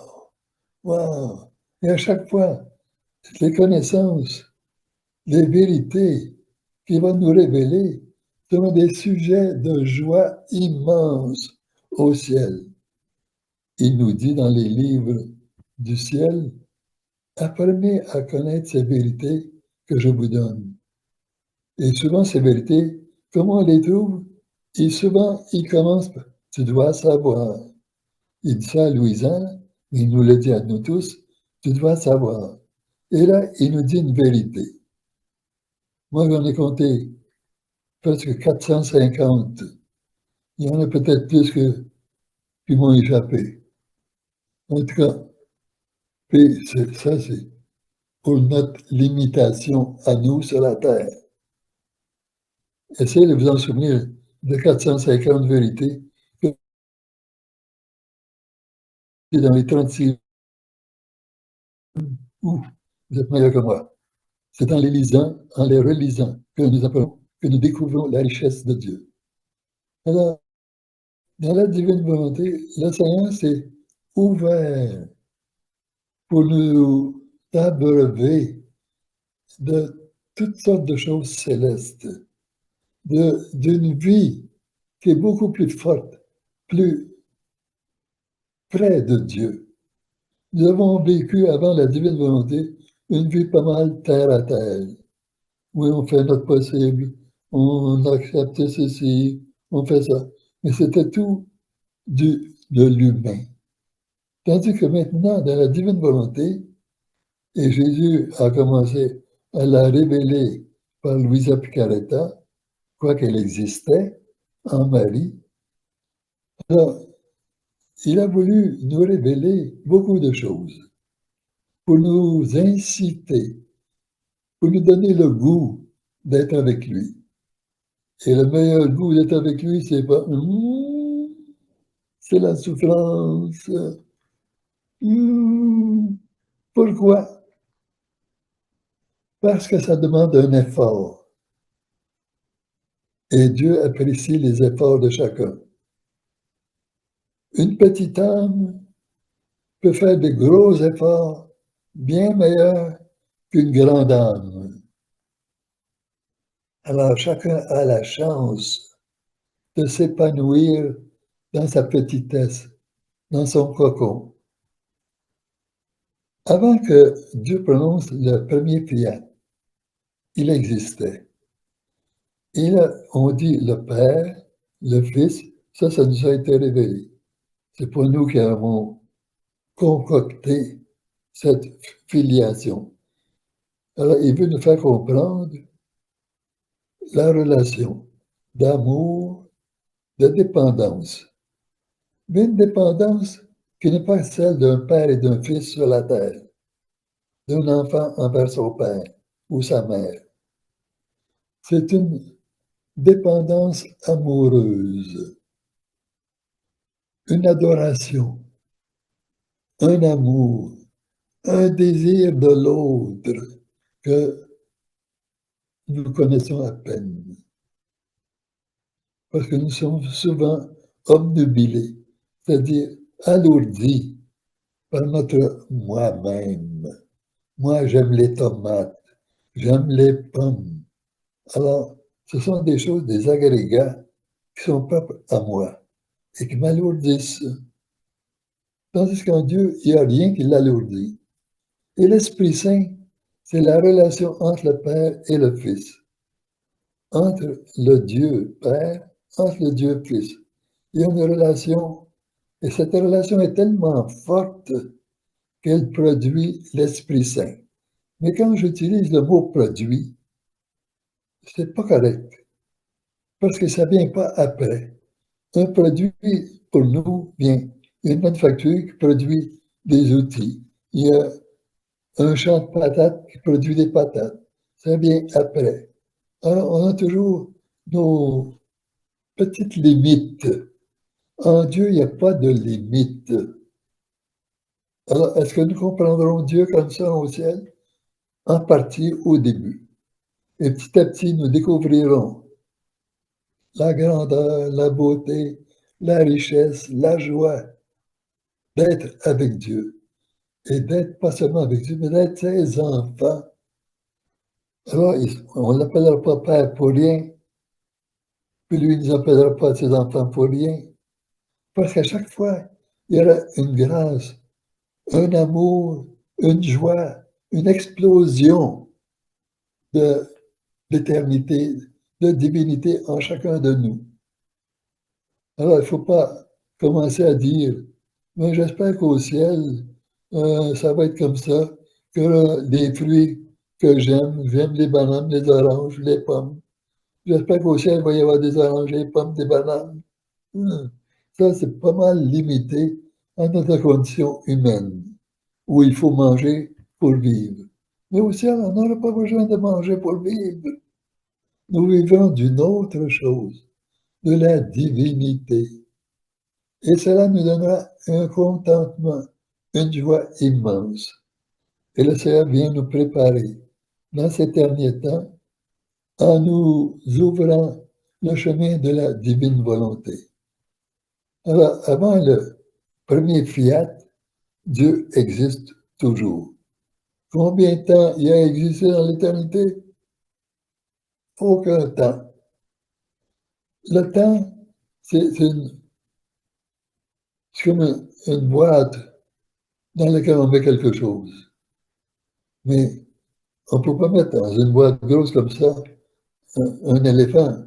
waouh. Et à chaque fois, les connaissances, les vérités qu'il va nous révéler seront des sujets de joie immense au ciel. Il nous dit dans les livres du ciel, apprenez à connaître ces vérités que je vous donne. Et souvent, ces vérités, comment on les trouve? Et souvent, il commence par, tu dois savoir. Il dit ça à Louisan, mais il nous le dit à nous tous, tu dois savoir. Et là, il nous dit une vérité. Moi, j'en ai compté presque 450. Il y en a peut-être plus qui m'ont échappé. En tout cas, puis ça, c'est pour notre limitation à nous sur la Terre. Essayez de vous en souvenir de 450 vérités que dans les 36 où vous êtes meilleur que moi. C'est en les lisant, en les relisant, que nous apprenons, que nous découvrons la richesse de Dieu. Alors, dans la divine volonté, l'océan s'est ouvert pour nous abreuver de toutes sortes de choses célestes, d'une vie qui est beaucoup plus forte, plus près de Dieu. Nous avons vécu avant la divine volonté une vie pas mal terre à terre. Oui, on fait notre possible, on accepte ceci, on fait ça. Mais c'était tout de l'humain. Tandis que maintenant, dans la divine volonté, et Jésus a commencé à la révéler par Luisa Picaretta, quoi qu'elle existait, en Marie. Alors, il a voulu nous révéler beaucoup de choses pour nous inciter, pour nous donner le goût d'être avec lui. Et le meilleur goût d'être avec lui, c'est pas c'est la souffrance. Hum. Pourquoi? Parce que ça demande un effort. Et Dieu apprécie les efforts de chacun. Une petite âme peut faire de gros efforts bien meilleurs qu'une grande âme. Alors chacun a la chance de s'épanouir dans sa petitesse, dans son cocon. Avant que Dieu prononce le premier fiat, il existait. Et là, on dit le Père, le Fils, ça nous a été révélé. C'est pour nous qui avons concocté cette filiation. Alors, il veut nous faire comprendre la relation d'amour, de dépendance. Mais une dépendance qui n'est pas celle d'un père et d'un fils sur la terre, d'un enfant envers son père ou sa mère. C'est une dépendance amoureuse, une adoration, un amour, un désir de l'autre que nous connaissons à peine. Parce que nous sommes souvent obnubilés, c'est-à-dire alourdis par notre moi-même. Moi, j'aime les tomates, j'aime les pommes. Alors, ce sont des choses, des agrégats qui sont propres à moi et qui m'alourdissent. Tandis qu'en Dieu, il n'y a rien qui l'alourdit. Et l'Esprit Saint, c'est la relation entre le Père et le Fils, entre le Dieu Père, entre le Dieu Fils. Il y a une relation, et cette relation est tellement forte qu'elle produit l'Esprit Saint. Mais quand j'utilise le mot produit, c'est pas correct, parce que ça vient pas après. Un produit, pour nous, vient. Une manufacture qui produit des outils. Il y a un champ de patates qui produit des patates. Ça vient après. Alors, on a toujours nos petites limites. En Dieu, il n'y a pas de limite. Alors, est-ce que nous comprendrons Dieu comme ça au ciel? En partie au début. Et petit à petit, nous découvrirons la grandeur, la beauté, la richesse, la joie d'être avec Dieu. Et d'être pas seulement avec Dieu, mais d'être ses enfants. Alors, on ne l'appellera pas Père pour rien, puis lui ne nous appellera pas ses enfants pour rien. Parce qu'à chaque fois, il y aura une grâce, un amour, une joie, une explosion de d'éternité, de divinité en chacun de nous. Alors, il ne faut pas commencer à dire, mais j'espère qu'au ciel, ça va être comme ça, que les fruits que j'aime les bananes, les oranges, les pommes. J'espère qu'au ciel, il va y avoir des oranges, des pommes, des bananes. Ça, c'est pas mal limité à notre condition humaine, où il faut manger pour vivre. Mais au ciel, on n'aura pas besoin de manger pour vivre. Nous vivons d'une autre chose, de la divinité. Et cela nous donnera un contentement, une joie immense. Et le Seigneur vient nous préparer dans ces derniers temps en nous ouvrant le chemin de la divine volonté. Alors, avant le premier fiat, Dieu existe toujours. Combien de temps il a existé dans l'éternité? Aucun temps. Le temps, c'est comme une boîte dans lequel on met quelque chose. Mais on ne peut pas mettre dans une boîte grosse comme ça un éléphant.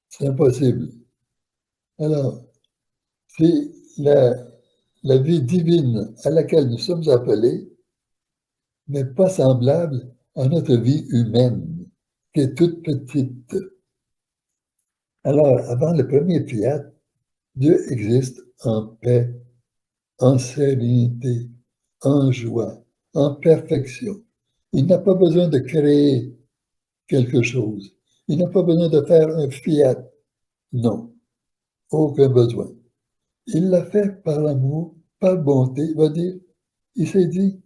C'est impossible. Alors, c'est la vie divine à laquelle nous sommes appelés, mais pas semblable à notre vie humaine, qui est toute petite. Alors, avant le premier fiat, Dieu existe en paix, en sérénité, en joie, en perfection. Il n'a pas besoin de créer quelque chose. Il n'a pas besoin de faire un fiat. Non, aucun besoin. Il l'a fait par amour, par bonté. Il va dire, il s'est dit,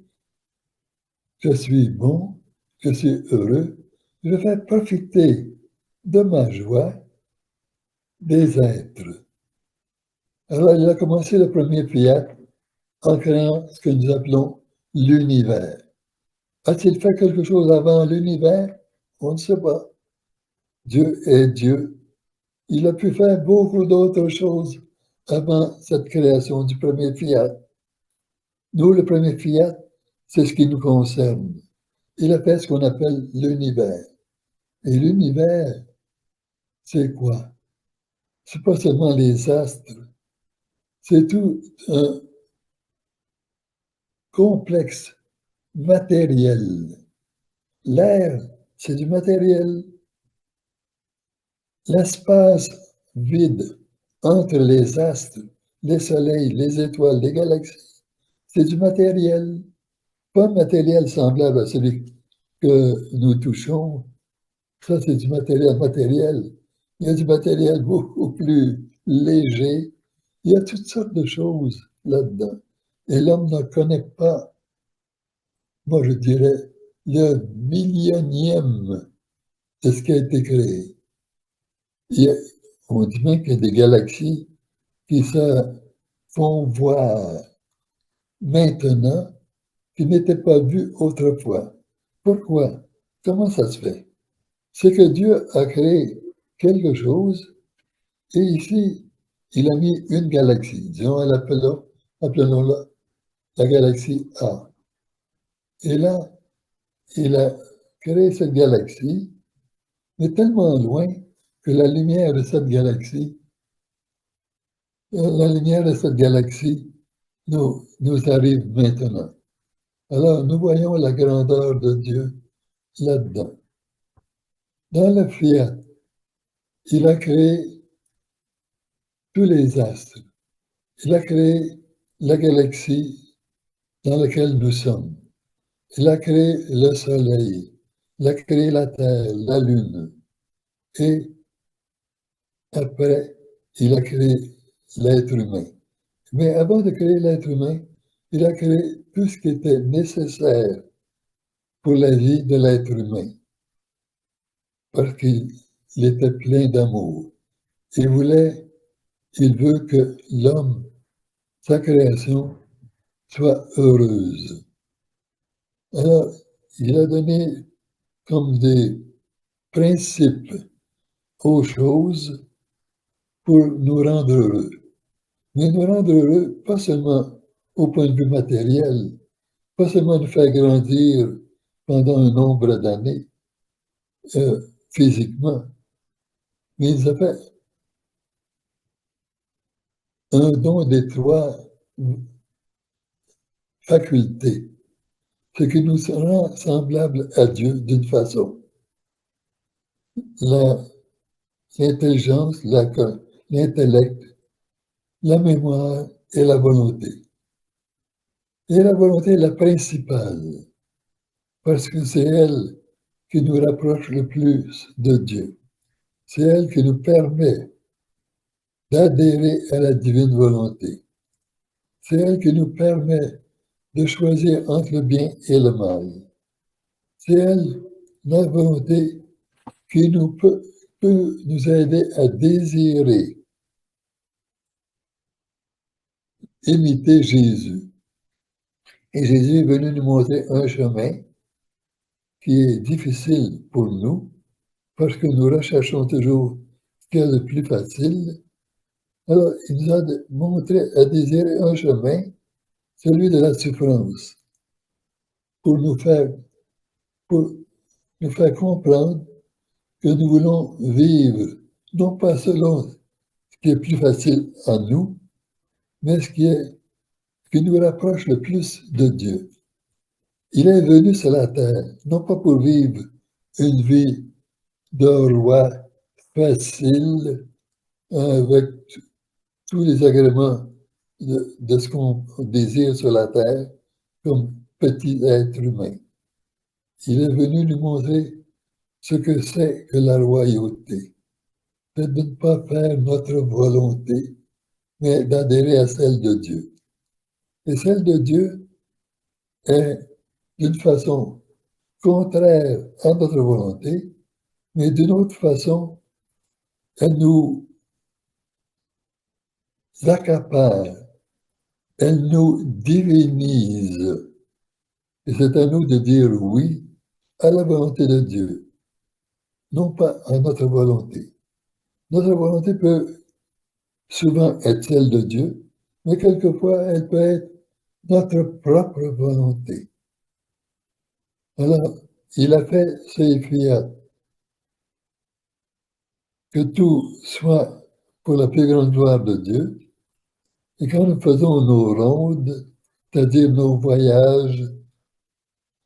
je suis bon, je suis heureux, je vais profiter de ma joie des êtres. Alors, il a commencé le premier fiat en créant ce que nous appelons l'univers. A-t-il fait quelque chose avant l'univers? On ne sait pas. Dieu est Dieu. Il a pu faire beaucoup d'autres choses avant cette création du premier fiat. Nous, le premier fiat, c'est ce qui nous concerne. Il a fait ce qu'on appelle l'univers. Et l'univers, c'est quoi? C'est pas seulement les astres, c'est tout un complexe matériel. L'air, c'est du matériel. L'espace vide entre les astres, les soleils, les étoiles, les galaxies, c'est du matériel. Pas un matériel semblable à celui que nous touchons. Ça, c'est du matériel matériel. Il y a du matériel beaucoup plus léger. Il y a toutes sortes de choses là-dedans. Et l'homme ne connaît pas, moi je dirais, le millionième de ce qui a été créé. Il y a- on dit même qu'il y a des galaxies qui se font voir maintenant, qui n'étaient pas vues autrefois. Pourquoi? Comment ça se fait? C'est que Dieu a créé quelque chose et ici, il a mis une galaxie. Disons, appelons-la la galaxie A. Et là, il a créé cette galaxie, mais tellement loin que la lumière de cette galaxie nous arrive maintenant. Alors, nous voyons la grandeur de Dieu là-dedans. Dans le fiat, il a créé tous les astres. Il a créé la galaxie dans laquelle nous sommes. Il a créé le Soleil. Il a créé la Terre, la Lune. Et après, il a créé l'être humain. Mais avant de créer l'être humain, il a créé tout ce qui était nécessaire pour la vie de l'être humain. Parce qu'il était plein d'amour. Il veut que l'homme, sa création, soit heureuse. Alors, il a donné comme des principes aux choses pour nous rendre heureux. Mais nous rendre heureux, pas seulement au point de vue matériel, pas seulement nous faire grandir pendant un nombre d'années physiquement, mais il nous a fait un don des trois facultés, ce qui nous rend semblables à Dieu d'une façon. L'intelligence, l'intellect, la mémoire et la volonté. Et la volonté est la principale, parce que c'est elle qui nous rapproche le plus de Dieu. C'est elle qui nous permet d'adhérer à la divine volonté. C'est elle qui nous permet de choisir entre le bien et le mal. C'est elle, la volonté, qui peut nous aider à désirer imiter Jésus. Et Jésus est venu nous montrer un chemin qui est difficile pour nous, parce que nous recherchons toujours ce qu'il y a de plus facile. Alors, il nous a montré à désirer un chemin, celui de la souffrance, pour nous faire, pour nous faire comprendre que nous voulons vivre, non pas selon ce qui est plus facile à nous, mais qui nous rapproche le plus de Dieu. Il est venu sur la terre, non pas pour vivre une vie de roi facile, avec tous les agréments de ce qu'on désire sur la terre comme petit être humain. Il est venu nous montrer ce que c'est que la royauté. C'est de ne pas faire notre volonté, mais d'adhérer à celle de Dieu. Et celle de Dieu est d'une façon contraire à notre volonté, mais d'une autre façon, elle nous accapare, elle nous divinise. Et c'est à nous de dire oui à la volonté de Dieu, non pas à notre volonté. Notre volonté peut souvent être celle de Dieu, mais quelquefois elle peut être notre propre volonté. Alors, il a fait ses fiat, que tout soit pour la plus grande gloire de Dieu. Et quand nous faisons nos rondes, c'est-à-dire nos voyages,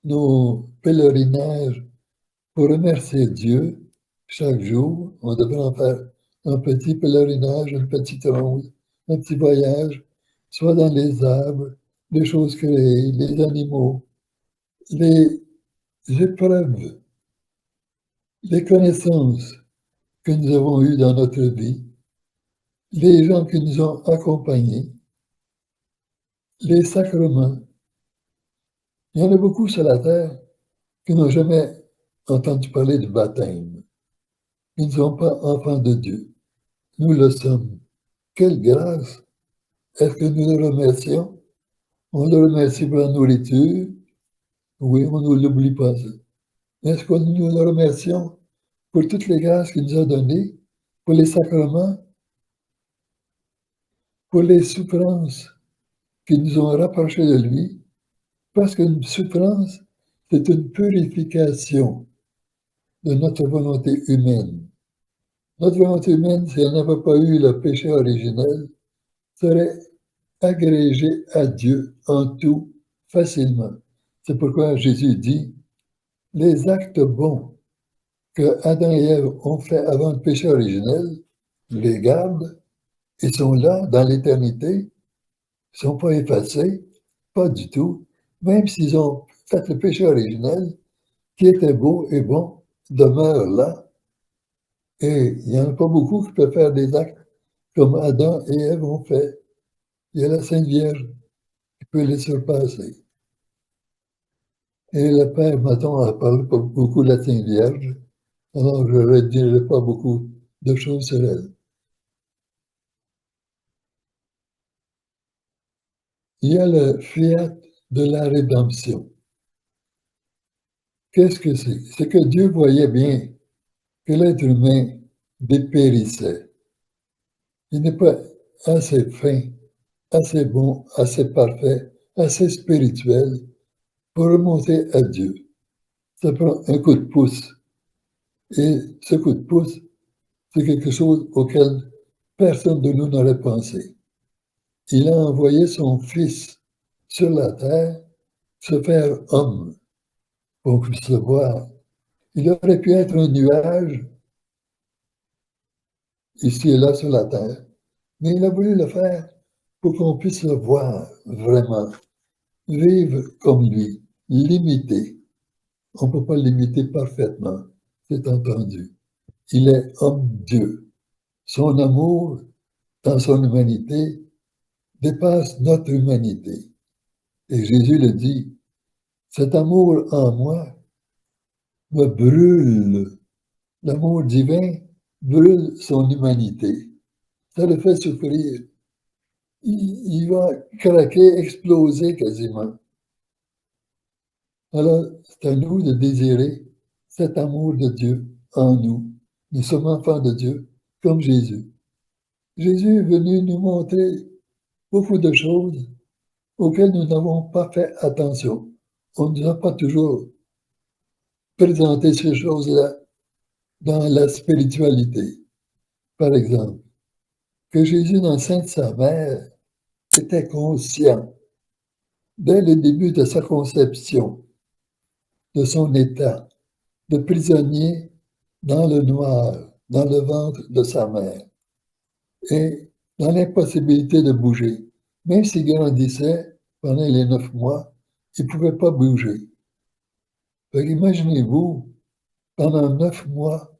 nos pèlerinages, pour remercier Dieu, chaque jour, on devrait en faire un petit pèlerinage, une petite ronde, un petit voyage, soit dans les arbres, les choses créées, les animaux, les épreuves, les connaissances que nous avons eues dans notre vie, les gens qui nous ont accompagnés, les sacrements. Il y en a beaucoup sur la terre qui n'ont jamais entendu parler du baptême. Ils ne sont pas enfants de Dieu. Nous le sommes. Quelle grâce! Est-ce que nous le remercions? On le remercie pour la nourriture. Oui, on ne l'oublie pas, ça. Est-ce que nous le remercions pour toutes les grâces qu'il nous a données, pour les sacrements, pour les souffrances qui nous ont rapprochés de lui? Parce qu'une souffrance, c'est une purification de notre volonté humaine. Notre volonté humaine, si elle n'avait pas eu le péché originel, serait agrégée à Dieu en tout facilement. C'est pourquoi Jésus dit, les actes bons que Adam et Ève ont fait avant le péché originel, les gardent et sont là dans l'éternité, ne sont pas effacés, pas du tout, même s'ils ont fait le péché originel, qui était beau et bon, demeure là. Et il n'y en a pas beaucoup qui peuvent faire des actes comme Adam et Ève ont fait. Il y a la Sainte Vierge qui peut les surpasser. Et le Père Maton a parlé pas beaucoup de la Sainte Vierge, alors je ne dirai pas beaucoup de choses sur elle. Il y a le fiat de la rédemption. Qu'est-ce que c'est? C'est que Dieu voyait bien que l'être humain dépérissait. Il n'est pas assez fin, assez bon, assez parfait, assez spirituel pour remonter à Dieu. Ça prend un coup de pouce. Et ce coup de pouce, c'est quelque chose auquel personne de nous n'aurait pensé. Il a envoyé son Fils sur la terre se faire homme pour qu'on puisse le voir. Il aurait pu être un nuage ici et là sur la terre, mais il a voulu le faire pour qu'on puisse le voir vraiment, vivre comme lui, l'imiter. On ne peut pas l'imiter parfaitement, c'est entendu. Il est homme-Dieu. Son amour, dans son humanité, dépasse notre humanité. Et Jésus le dit, cet amour en moi me brûle. L'amour divin brûle son humanité. Ça le fait souffrir. Il va craquer, exploser quasiment. Alors, c'est à nous de désirer cet amour de Dieu en nous. Nous sommes enfants de Dieu, comme Jésus. Jésus est venu nous montrer beaucoup de choses auxquelles nous n'avons pas fait attention. On ne nous a pas toujours présenté ces choses-là dans la spiritualité. Par exemple, que Jésus, dans le sein de sa mère, était conscient, dès le début de sa conception, de son état de prisonnier dans le noir, dans le ventre de sa mère, et dans l'impossibilité de bouger. Même s'il grandissait pendant les 9 mois, il ne pouvait pas bouger. Imaginez-vous, pendant 9 mois,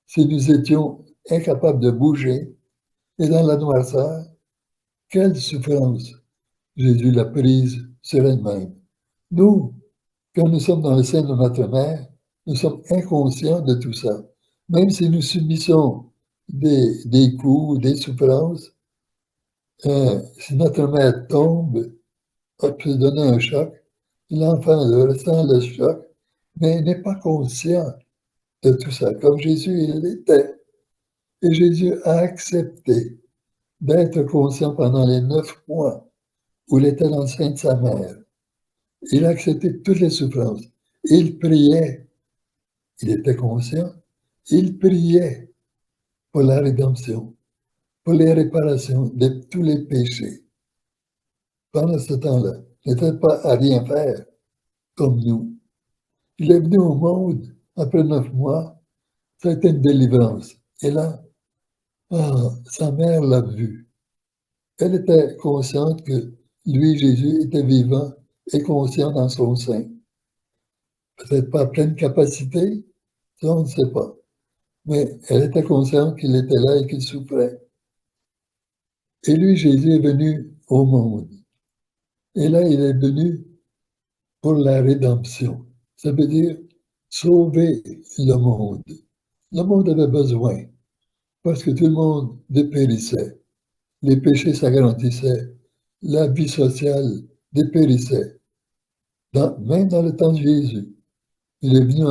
si nous étions incapables de bouger et dans la noirceur, quelle souffrance Jésus l'a prise sur elle-même. Nous, quand nous sommes dans le sein de notre mère, nous sommes inconscients de tout ça. Même si nous subissons des coups, des souffrances, si notre mère tombe, peut donner un choc, l'enfant ressent le choc, mais il n'est pas conscient de tout ça, comme Jésus il l'était. Et Jésus a accepté d'être conscient pendant les 9 mois où il était dans le sein de sa mère. Il a accepté toutes les souffrances. Il priait. Il était conscient. Il priait pour la rédemption, pour les réparations de tous les péchés. Pendant ce temps-là, il n'était pas à rien faire comme nous. Il est venu au monde après 9 mois. Ça a été une délivrance. Et là, sa mère l'a vu. Elle était consciente que lui, Jésus, était vivant et conscient dans son sein. Peut-être pas à pleine capacité, ça on ne sait pas. Mais elle était consciente qu'il était là et qu'il souffrait. Et lui, Jésus est venu au monde. Et là, il est venu pour la rédemption. Ça veut dire sauver le monde. Le monde avait besoin, parce que tout le monde dépérissait. Les péchés s'agrandissaient. La vie sociale dépérissait. Même dans le temps de Jésus. Il est venu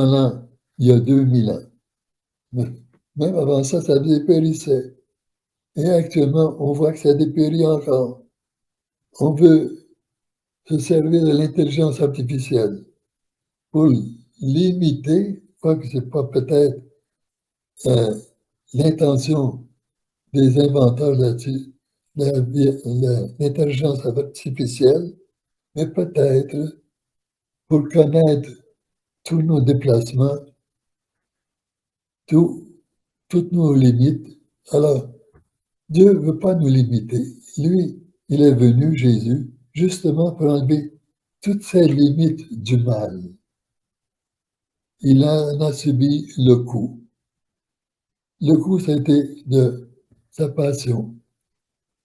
il y a 2000 ans. Mais même avant ça, ça dépérissait. Et actuellement, on voit que ça dépérit encore. On veut se servir de l'intelligence artificielle pour limiter, quoique ce n'est pas peut-être euh, l'intention des inventeurs de l'intelligence artificielle, mais peut-être pour connaître tous nos déplacements, toutes nos limites. Alors, Dieu ne veut pas nous limiter. Lui, il est venu, Jésus, justement pour enlever toutes ces limites du mal. Il en a subi le coup. Le coup, c'était de sa passion,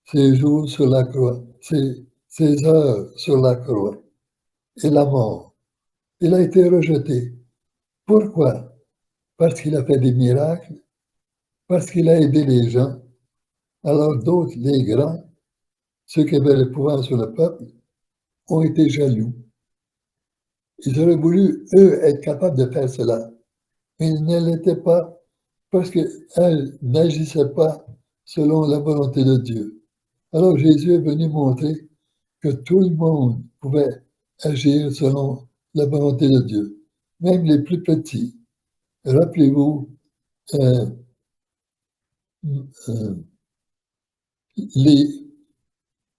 ses jours sur la croix, ses heures sur la croix et la mort. Il a été rejeté. Pourquoi? Parce qu'il a fait des miracles, parce qu'il a aidé les gens. Alors d'autres, les grands, ceux qui avaient le pouvoir sur le peuple, ont été jaloux. Ils auraient voulu, eux, être capables de faire cela, mais ils ne l'étaient pas parce qu'elles n'agissaient pas selon la volonté de Dieu. Alors Jésus est venu montrer que tout le monde pouvait agir selon la volonté de Dieu, même les plus petits. Rappelez-vous, euh, euh, les,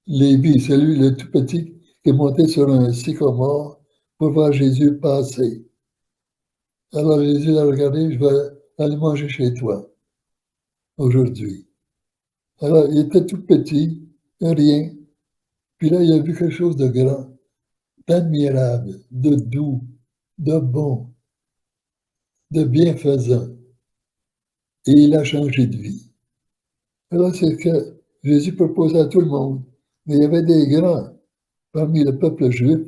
Lévi, celui le tout petit qui est monté sur un sycomore pour voir Jésus passer. Alors Jésus l'a regardé, je vais aller manger chez toi aujourd'hui. Alors il était tout petit, rien. Puis là, il a vu quelque chose de grand, d'admirable, de doux, de bon, de bienfaisant. Et il a changé de vie. Alors c'est ce que Jésus proposait à tout le monde. Mais il y avait des grands parmi le peuple juif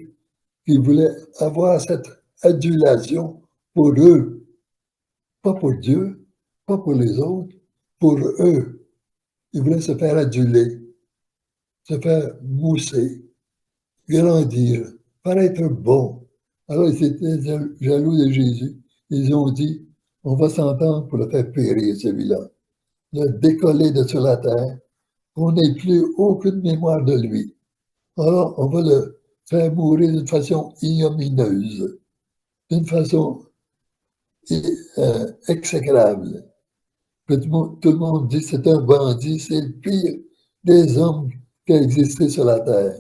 qui voulaient avoir cette adulation pour eux, pas pour Dieu, pas pour les autres, pour eux. Ils voulaient se faire aduler, se faire mousser, grandir, paraître bon. Alors ils étaient jaloux de Jésus. Ils ont dit, on va s'entendre pour le faire périr, celui-là, le décoller de sur la terre, qu'on n'ait plus aucune mémoire de lui. Alors, on va le faire mourir d'une façon ignominieuse, d'une façon exécrable. Tout le monde dit que c'est un bandit, c'est le pire des hommes qui a existé sur la terre,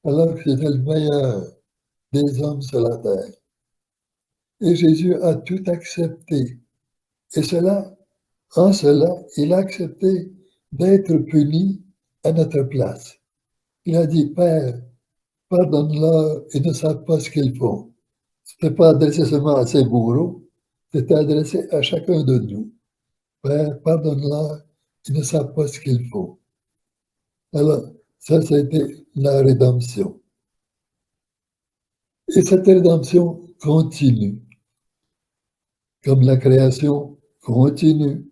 alors que c'était le meilleur des hommes sur la terre. Et Jésus a tout accepté. Et en cela, il a accepté d'être puni à notre place. Il a dit, Père, pardonne-leur, ils ne savent pas ce qu'ils font. Ce n'était pas adressé seulement à ses bourreaux, c'était adressé à chacun de nous. Père, pardonne-leur, ils ne savent pas ce qu'ils font. Alors, ça a été la rédemption. Et cette rédemption continue, comme la création continue.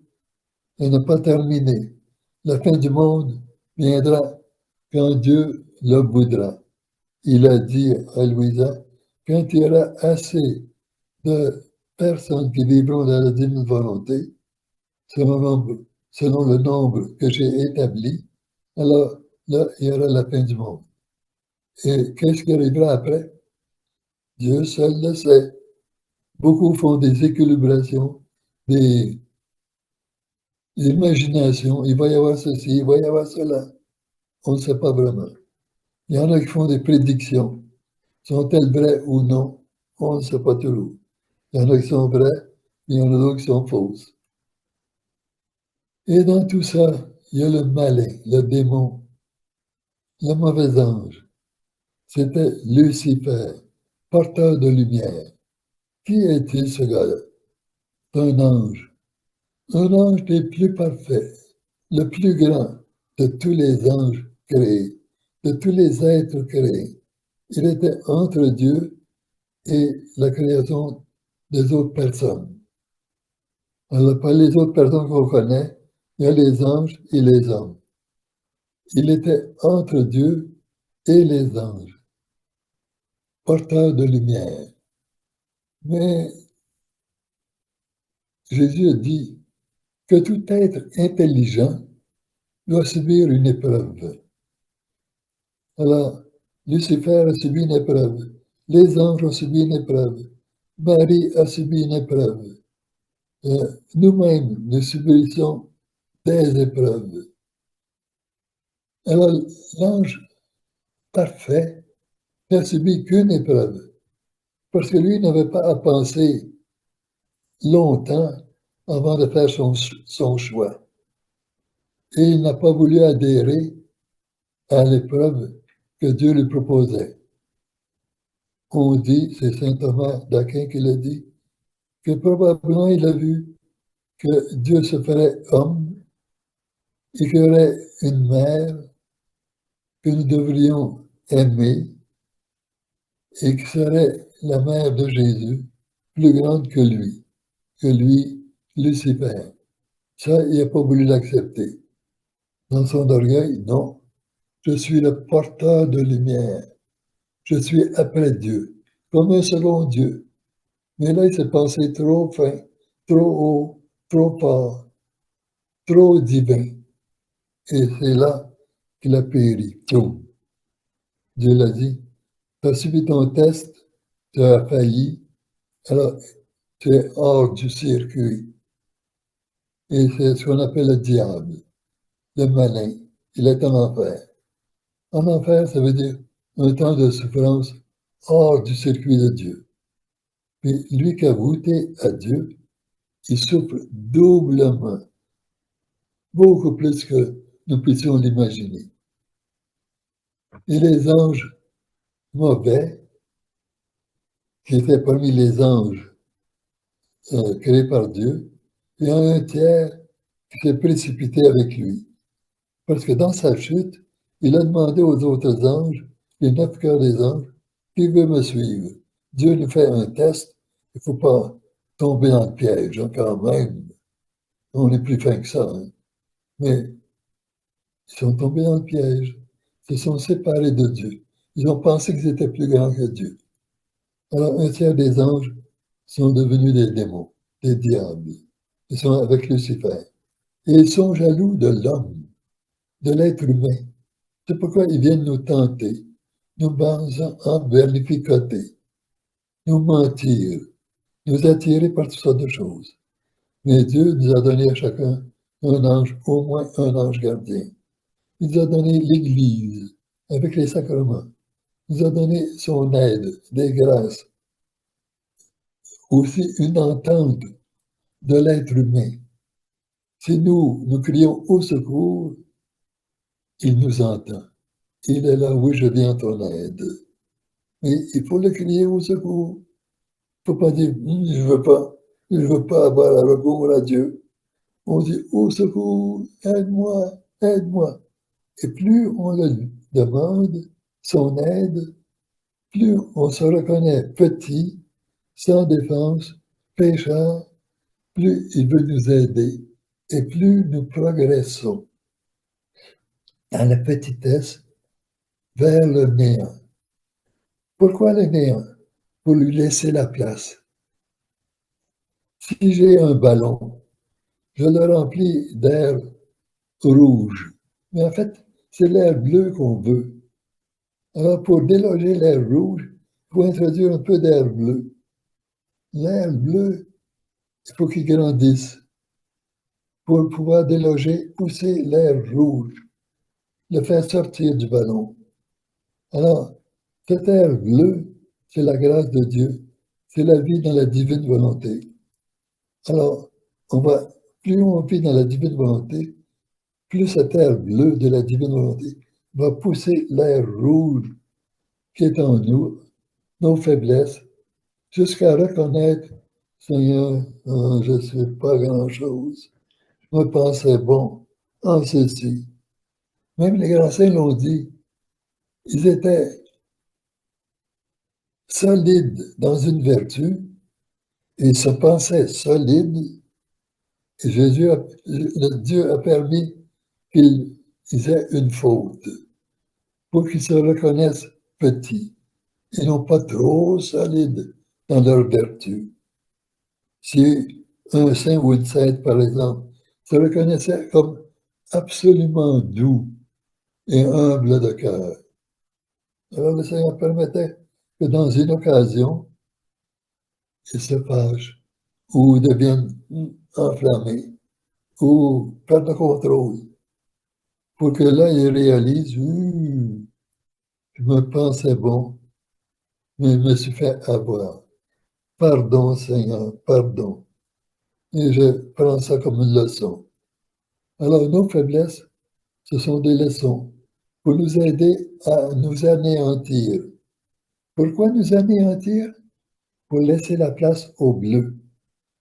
Elle n'a pas terminé. La fin du monde viendra quand Dieu le voudra. Il a dit à Louisa, quand il y aura assez de personnes qui vivront dans la divine volonté, selon le nombre que j'ai établi, alors là, il y aura la fin du monde. Et qu'est-ce qui arrivera après? Dieu seul le sait. Beaucoup font des équilibrations, des imaginations. Il va y avoir ceci, il va y avoir cela. On ne sait pas vraiment. Il y en a qui font des prédictions. Sont-elles vraies ou non? On ne sait pas toujours. Il y en a qui sont vraies, mais il y en a d'autres qui sont fausses. Et dans tout ça, il y a le malin, le démon, le mauvais ange. C'était Lucifer, porteur de lumière. Qui est-il ce gars-là? C'est un ange des plus parfaits, le plus grand de tous les anges créés, de tous les êtres créés. Il était entre Dieu et la création des autres personnes. Alors, pas les autres personnes qu'on connaît, il y a les anges et les hommes. Il était entre Dieu et les anges, porteur de lumière. Mais Jésus a dit que tout être intelligent doit subir une épreuve. Alors, Lucifer a subi une épreuve. Les anges ont subi une épreuve. Marie a subi une épreuve. Nous-mêmes, nous subissons des épreuves. Alors, l'ange parfait n'a subi qu'une épreuve, parce que lui n'avait pas à penser longtemps avant de faire son choix. Et il n'a pas voulu adhérer à l'épreuve que Dieu lui proposait. On dit, c'est saint Thomas d'Aquin qui l'a dit, que probablement il a vu que Dieu se ferait homme et qu'il y aurait une mère que nous devrions aimer et qui serait la mère de Jésus, plus grande que lui, Lucifer. Ça, il n'a pas voulu l'accepter. Dans son orgueil, non. Je suis le porteur de lumière. Je suis après Dieu, comme un second Dieu. Mais là, il s'est pensé trop fin, trop haut, trop fort, trop divin. Et c'est là qu'il a péri. Tout. Dieu l'a dit, tu as subi ton test, tu as failli, alors tu es hors du circuit. Et c'est ce qu'on appelle le diable, le malin. Il est en enfer. En enfer, ça veut dire un temps de souffrance hors du circuit de Dieu. Mais lui qui a goûté à Dieu, il souffre doublement, beaucoup plus que nous puissions l'imaginer. Et les anges mauvais, qui étaient parmi les anges créés par Dieu, il y en a un tiers qui s'est précipité avec lui. Parce que dans sa chute, il a demandé aux autres anges, les 9 cœurs des anges, qui veut me suivre? Dieu nous fait un test, il ne faut pas tomber dans le piège, hein, quand même. On est plus fin que ça. Hein. Mais ils sont tombés dans le piège. Ils se sont séparés de Dieu. Ils ont pensé qu'ils étaient plus grands que Dieu. Alors, un tiers des anges sont devenus des démons, des diables. Ils sont avec Lucifer. Et ils sont jaloux de l'homme, de l'être humain. C'est pourquoi ils viennent nous tenter, nous vernificoter, nous mentir, nous attirer par toutes sortes de choses. Mais Dieu nous a donné à chacun un ange, au moins un ange gardien. Il nous a donné l'Église avec les sacrements. Il nous a donné son aide, des grâces, aussi une entente de l'être humain. Si nous crions au secours, il nous entend. Il est là, oui, je viens à ton aide. Mais il faut le crier au secours. Il ne faut pas dire, je veux pas avoir un recours à Dieu. On dit, au secours, aide-moi, aide-moi. Et plus on le demande, son aide, plus on se reconnaît petit, sans défense, pécheur, plus il veut nous aider et plus nous progressons dans la petitesse vers le néant. Pourquoi le néant? Pour lui laisser la place. Si j'ai un ballon, je le remplis d'air rouge. Mais en fait, c'est l'air bleu qu'on veut. Alors, pour déloger l'air rouge, il faut introduire un peu d'air bleu. L'air bleu, il faut qu'il grandisse pour pouvoir déloger, pousser l'air rouge, le faire sortir du ballon. Alors, cet air bleu, c'est la grâce de Dieu, c'est la vie dans la divine volonté. Alors, plus on vit dans la divine volonté, plus cet air bleu de la divine volonté va pousser l'air rouge qui est en nous, nos faiblesses, jusqu'à reconnaître, Seigneur, je ne suis pas grand-chose. Je me pensais bon en ceci. Même les grands saints l'ont dit. Ils étaient solides dans une vertu et ils se pensaient solides. Et Dieu a permis qu'ils aient une faute pour qu'ils se reconnaissent petits et non pas trop solides dans leur vertu. Si un saint ou une sainte, par exemple, se reconnaissait comme absolument doux et humble de cœur, alors le Seigneur permettait que dans une occasion, ils se fâchent ou deviennent enflammés ou perdent le contrôle pour que là, ils réalisent, je me pensais bon, mais je me suis fait avoir. Pardon, Seigneur, pardon. Et je prends ça comme une leçon. Alors, nos faiblesses, ce sont des leçons pour nous aider à nous anéantir. Pourquoi nous anéantir? Pour laisser la place au bleu,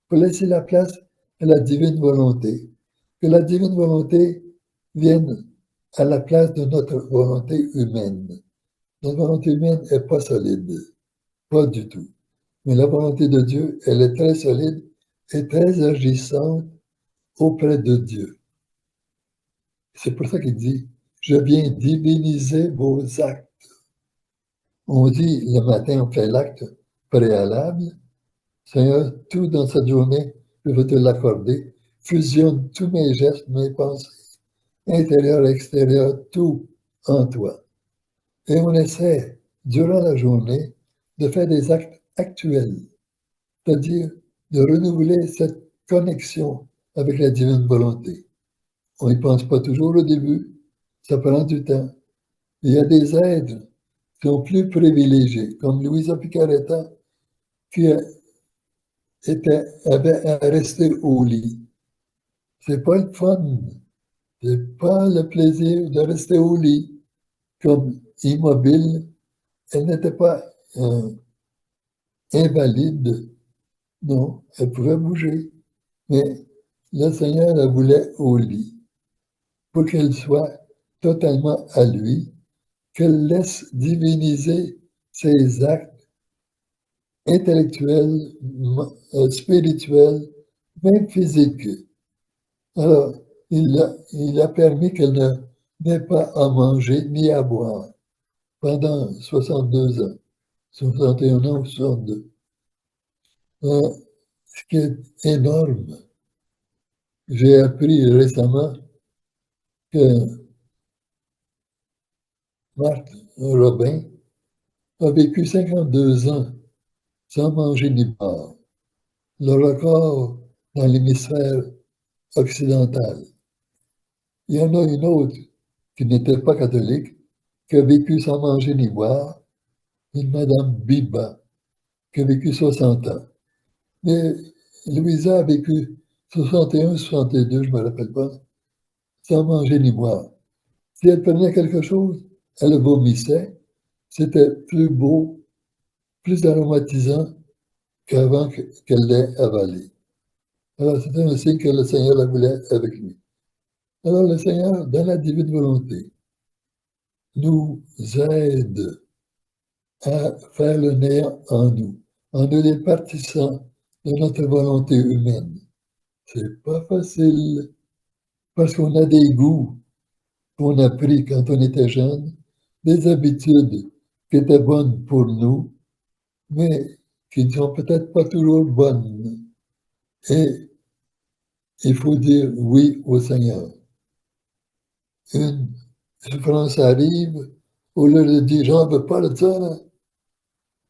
pour laisser la place à la divine volonté. Que la divine volonté vienne à la place de notre volonté humaine. Notre volonté humaine n'est pas solide, pas du tout. Mais la volonté de Dieu, elle est très solide et très agissante auprès de Dieu. C'est pour ça qu'il dit, je viens diviniser vos actes. On dit le matin, on fait l'acte préalable. Seigneur, tout dans cette journée, je veux te l'accorder. Fusionne tous mes gestes, mes pensées, intérieur, extérieur, tout en toi. Et on essaie, durant la journée, de faire des actes actuels, c'est-à-dire de renouveler cette connexion avec la divine volonté. On n'y pense pas toujours au début, ça prend du temps. Il y a des êtres qui sont plus privilégiés, comme Luisa Picaretta, qui avait à rester au lit. C'est pas le fun, c'est pas le plaisir de rester au lit comme immobile. Elle n'était pas invalide, non, elle pouvait bouger, mais le Seigneur la voulait au lit pour qu'elle soit totalement à lui, qu'elle laisse diviniser ses actes intellectuels, spirituels, même physiques. Alors, il a permis qu'elle n'ait pas à manger ni à boire pendant 62 ans, 61 ans ou 62. Ce qui est énorme. J'ai appris récemment que Marthe Robin a vécu 52 ans sans manger ni boire, le record dans l'hémisphère occidental. Il y en a une autre qui n'était pas catholique, qui a vécu sans manger ni boire, une Madame Biba, qui a vécu 60 ans. Mais Louisa a vécu 61, 62, je ne me rappelle pas, sans manger ni boire. Si elle prenait quelque chose, elle vomissait. C'était plus beau, plus aromatisant qu'avant qu'elle l'ait avalé. Alors, c'était un signe que le Seigneur la voulait avec lui. Alors, le Seigneur, dans la divine volonté, nous aide à faire le néant en nous, en ne les partissant de notre volonté humaine. C'est pas facile, parce qu'on a des goûts qu'on a pris quand on était jeune, des habitudes qui étaient bonnes pour nous, mais qui ne sont peut-être pas toujours bonnes. Et il faut dire oui au Seigneur. Une souffrance arrive, au lieu de dire j'en veux pas de ça, là,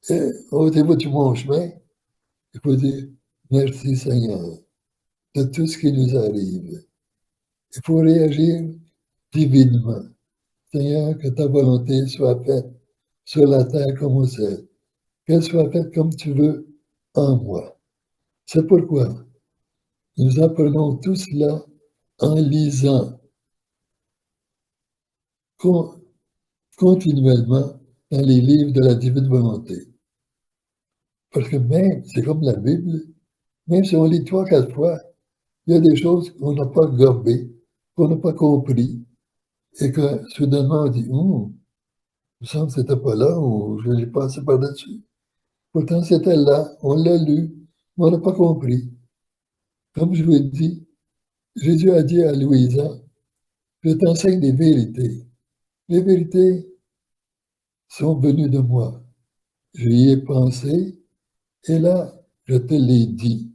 et ôtez-vous mon chemin, il faut dire merci Seigneur de tout ce qui nous arrive. Il faut réagir divinement. Seigneur, que ta volonté soit faite sur la terre comme au ciel. Qu'elle soit faite comme tu veux en moi. C'est pourquoi nous apprenons tout cela en lisant continuellement dans les livres de la divine volonté. Parce que même, c'est comme la Bible, même si on lit 3, 4 fois, il y a des choses qu'on n'a pas gobées, qu'on n'a pas compris, et que soudainement on dit, il me semble que c'était pas là, ou je l'ai passé par-dessus. Pourtant, c'était là, on l'a lu, mais on n'a pas compris. Comme je vous ai dit, Jésus a dit à Louisa, je t'enseigne des vérités. Les vérités sont venues de moi. Je y ai pensé, et là, je te l'ai dit.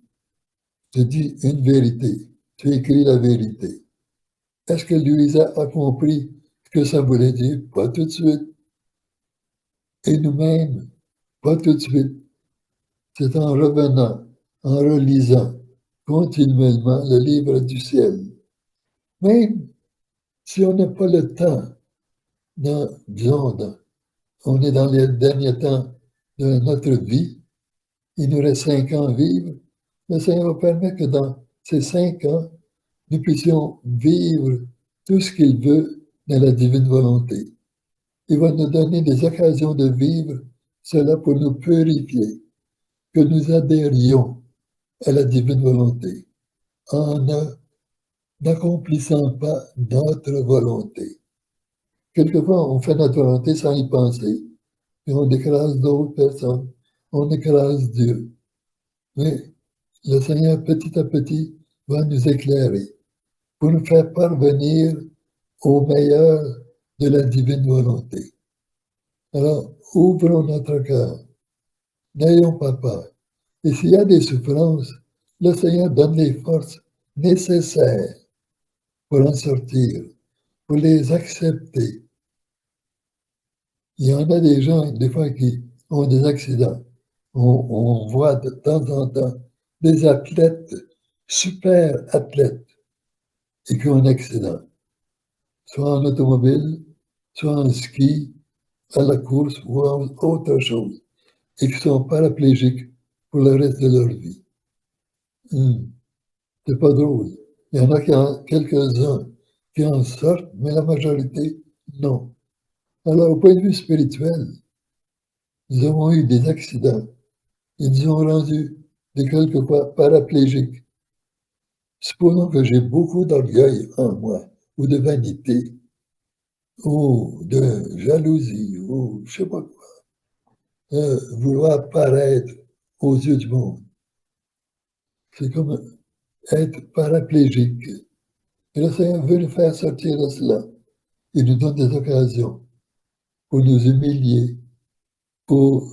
Je dis une vérité. Tu écris la vérité. Est-ce que Louisa a compris ce que ça voulait dire? Pas tout de suite. Et nous-mêmes, pas tout de suite. C'est en revenant, en relisant continuellement le livre du ciel. Même si on n'a pas le temps, on est dans les derniers temps de notre vie, il nous reste 5 ans à vivre, le Seigneur permet que dans ces 5 ans, nous puissions vivre tout ce qu'il veut dans la divine volonté. Il va nous donner des occasions de vivre cela pour nous purifier, que nous adhérions à la divine volonté en n'accomplissant pas notre volonté. Quelquefois, on fait notre volonté sans y penser, et on écrase d'autres personnes, on écrase Dieu. Mais le Seigneur, petit à petit, va nous éclairer pour nous faire parvenir au meilleur de la divine volonté. Alors, ouvrons notre cœur, n'ayons pas peur. Et s'il y a des souffrances, le Seigneur donne les forces nécessaires pour en sortir, pour les accepter. Il y en a des gens, des fois, qui ont des accidents. On voit de temps en temps des athlètes, super athlètes, et qui ont un accident, soit en automobile, soit en ski, à la course ou en autre chose, et qui sont paraplégiques pour le reste de leur vie. C'est pas drôle. Il y en a quelques-uns qui en sortent, mais la majorité, non. Alors, au point de vue spirituel, nous avons eu des accidents. Ils nous ont rendus de quelquefois paraplégiques. Supposons que j'ai beaucoup d'orgueil en moi, ou de vanité, ou de jalousie, ou je sais pas quoi, vouloir paraître aux yeux du monde. C'est comme être paraplégique. Et le Seigneur veut nous faire sortir de cela. Il nous donne des occasions pour nous humilier, pour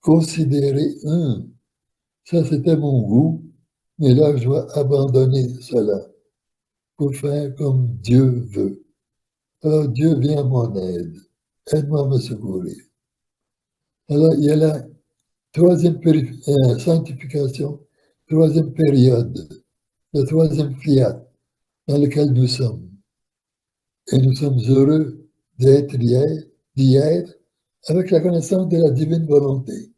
considérer, ça c'était mon goût, mais là je dois abandonner cela pour faire comme Dieu veut. Alors Dieu vient à mon aide. aide-moi à me secourir. Alors, il y a la troisième sanctification, troisième période, le troisième fiat dans lequel nous sommes. Et nous sommes heureux d'y être, avec la connaissance de la divine volonté.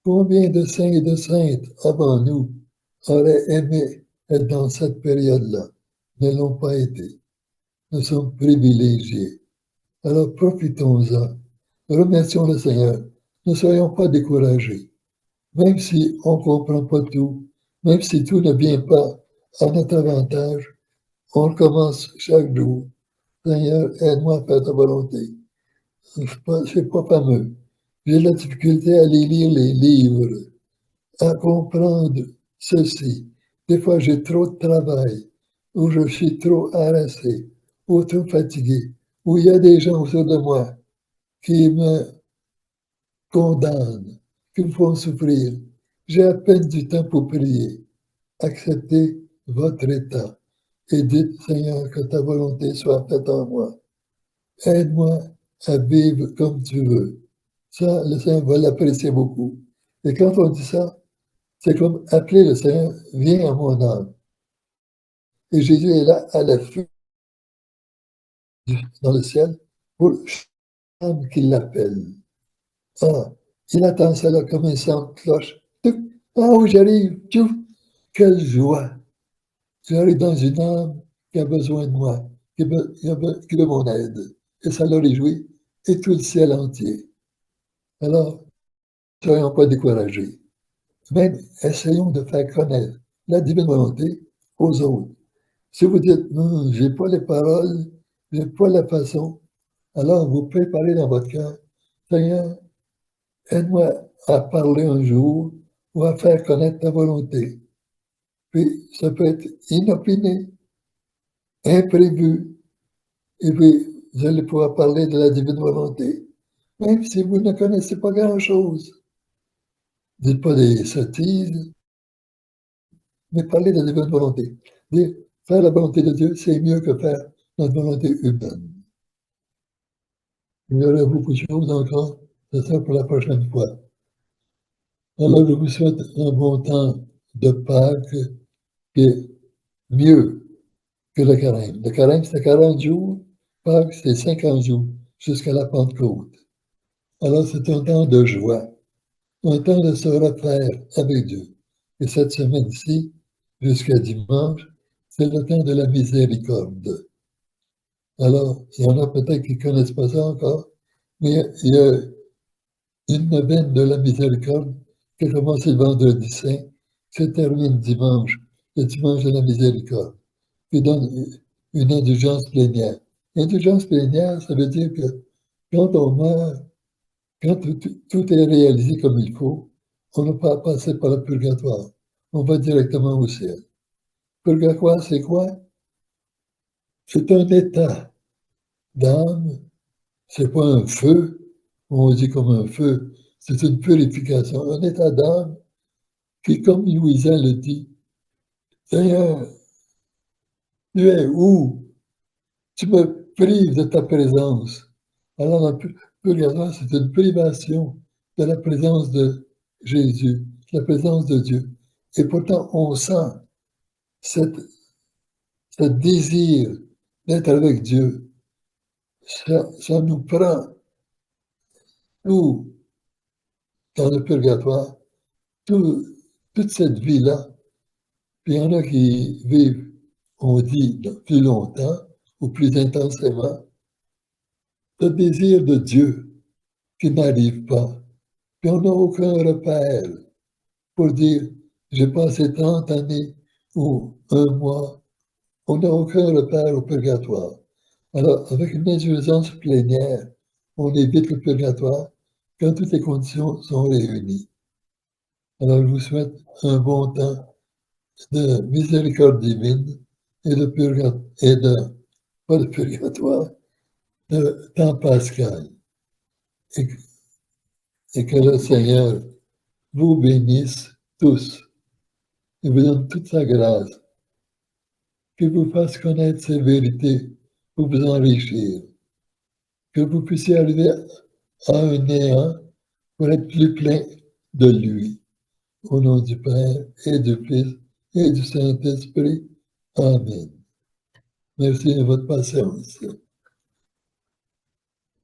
Combien de saints et de saintes avant nous auraient aimé être dans cette période-là, ne l'ont pas été. Nous sommes privilégiés. Alors profitons-en. Remercions le Seigneur. Ne soyons pas découragés. Même si on ne comprend pas tout, même si tout ne vient pas à notre avantage, on recommence chaque jour. Seigneur, aide-moi à faire ta volonté. C'est pas fameux. J'ai de la difficulté à aller lire les livres, à comprendre ceci. Des fois, j'ai trop de travail, ou je suis trop harassé, ou trop fatigué, ou il y a des gens autour de moi qui me condamnent, qui me font souffrir. J'ai à peine du temps pour prier. Acceptez votre état et dites, Seigneur, que ta volonté soit faite en moi. Aide-moi à vivre comme tu veux. Ça, le Seigneur va l'apprécier beaucoup. Et quand on dit ça, c'est comme appeler le Seigneur, viens à mon âme. Et Jésus est là à l'affût dans le ciel pour chaque âme qui l'appelle. Ah, il attend ça là comme un son de cloche. Ah oui, j'arrive. Tchouf, quelle joie. J'arrive dans une âme qui a besoin de moi, qui veut mon aide. Et ça le réjouit, et tout le ciel entier. Alors, ne soyons pas découragés. Même essayons de faire connaître la divine volonté aux autres. Si vous dites, non, j'ai pas les paroles, j'ai pas la façon, alors vous préparez dans votre cœur, Seigneur, aide-moi à parler un jour ou à faire connaître ta volonté. Puis, ça peut être inopiné, imprévu, et puis vous allez pouvoir parler de la divine volonté, même si vous ne connaissez pas grand-chose. Dites pas des sottises, mais parlez de la divine volonté. Dire, faire la volonté de Dieu, c'est mieux que faire notre volonté humaine. Il y aurait beaucoup de choses encore, c'est ça pour la prochaine fois. Alors, je vous souhaite un bon temps de Pâques qui est mieux que le carême. Le carême, c'est 40 jours, Pâques, c'est 50 jours, jusqu'à la Pentecôte. Alors, c'est un temps de joie, un temps de se refaire avec Dieu. Et cette semaine-ci, jusqu'à dimanche, c'est le temps de la miséricorde. Alors, il y en a peut-être qui ne connaissent pas ça encore, mais il y a une neuvaine de la miséricorde qui a commencé le vendredi saint, qui se termine dimanche, le dimanche de la miséricorde, qui donne une indulgence plénière. Indulgence plénière, ça veut dire que quand on meurt, quand tout est réalisé comme il faut, on n'a pas à passer par le purgatoire. On va directement au ciel. Purgatoire, c'est quoi? C'est un état d'âme. C'est pas un feu, on dit comme un feu. C'est une purification, un état d'âme qui, comme Louisa le dit, Seigneur, tu es où? Tu me prives de ta présence. Alors, le purgatoire, c'est une privation de la présence de Jésus, de la présence de Dieu. Et pourtant, on sent cette, ce désir d'être avec Dieu. Ça nous prend tout dans le purgatoire, tout, toute cette vie-là. Puis il y en a qui vivent, on dit, plus longtemps ou plus intensément, le désir de Dieu qui n'arrive pas. Puis on n'a aucun repère pour dire, j'ai passé 30 années ou un mois. On n'a aucun repère au purgatoire. Alors, avec une indulgence plénière, on évite le purgatoire quand toutes les conditions sont réunies. Alors, je vous souhaite un bon temps de miséricorde divine et de purgatoire, et de, pas de purgatoire, de temps pascal. Et, et que le Seigneur vous bénisse tous et vous donne toute sa grâce, qu'il vous fasse connaître ses vérités pour vous enrichir. que vous puissiez arriver à un néant pour être plus plein de lui. Au nom du Père et du Fils et du Saint-Esprit. Amen. Merci de votre patience.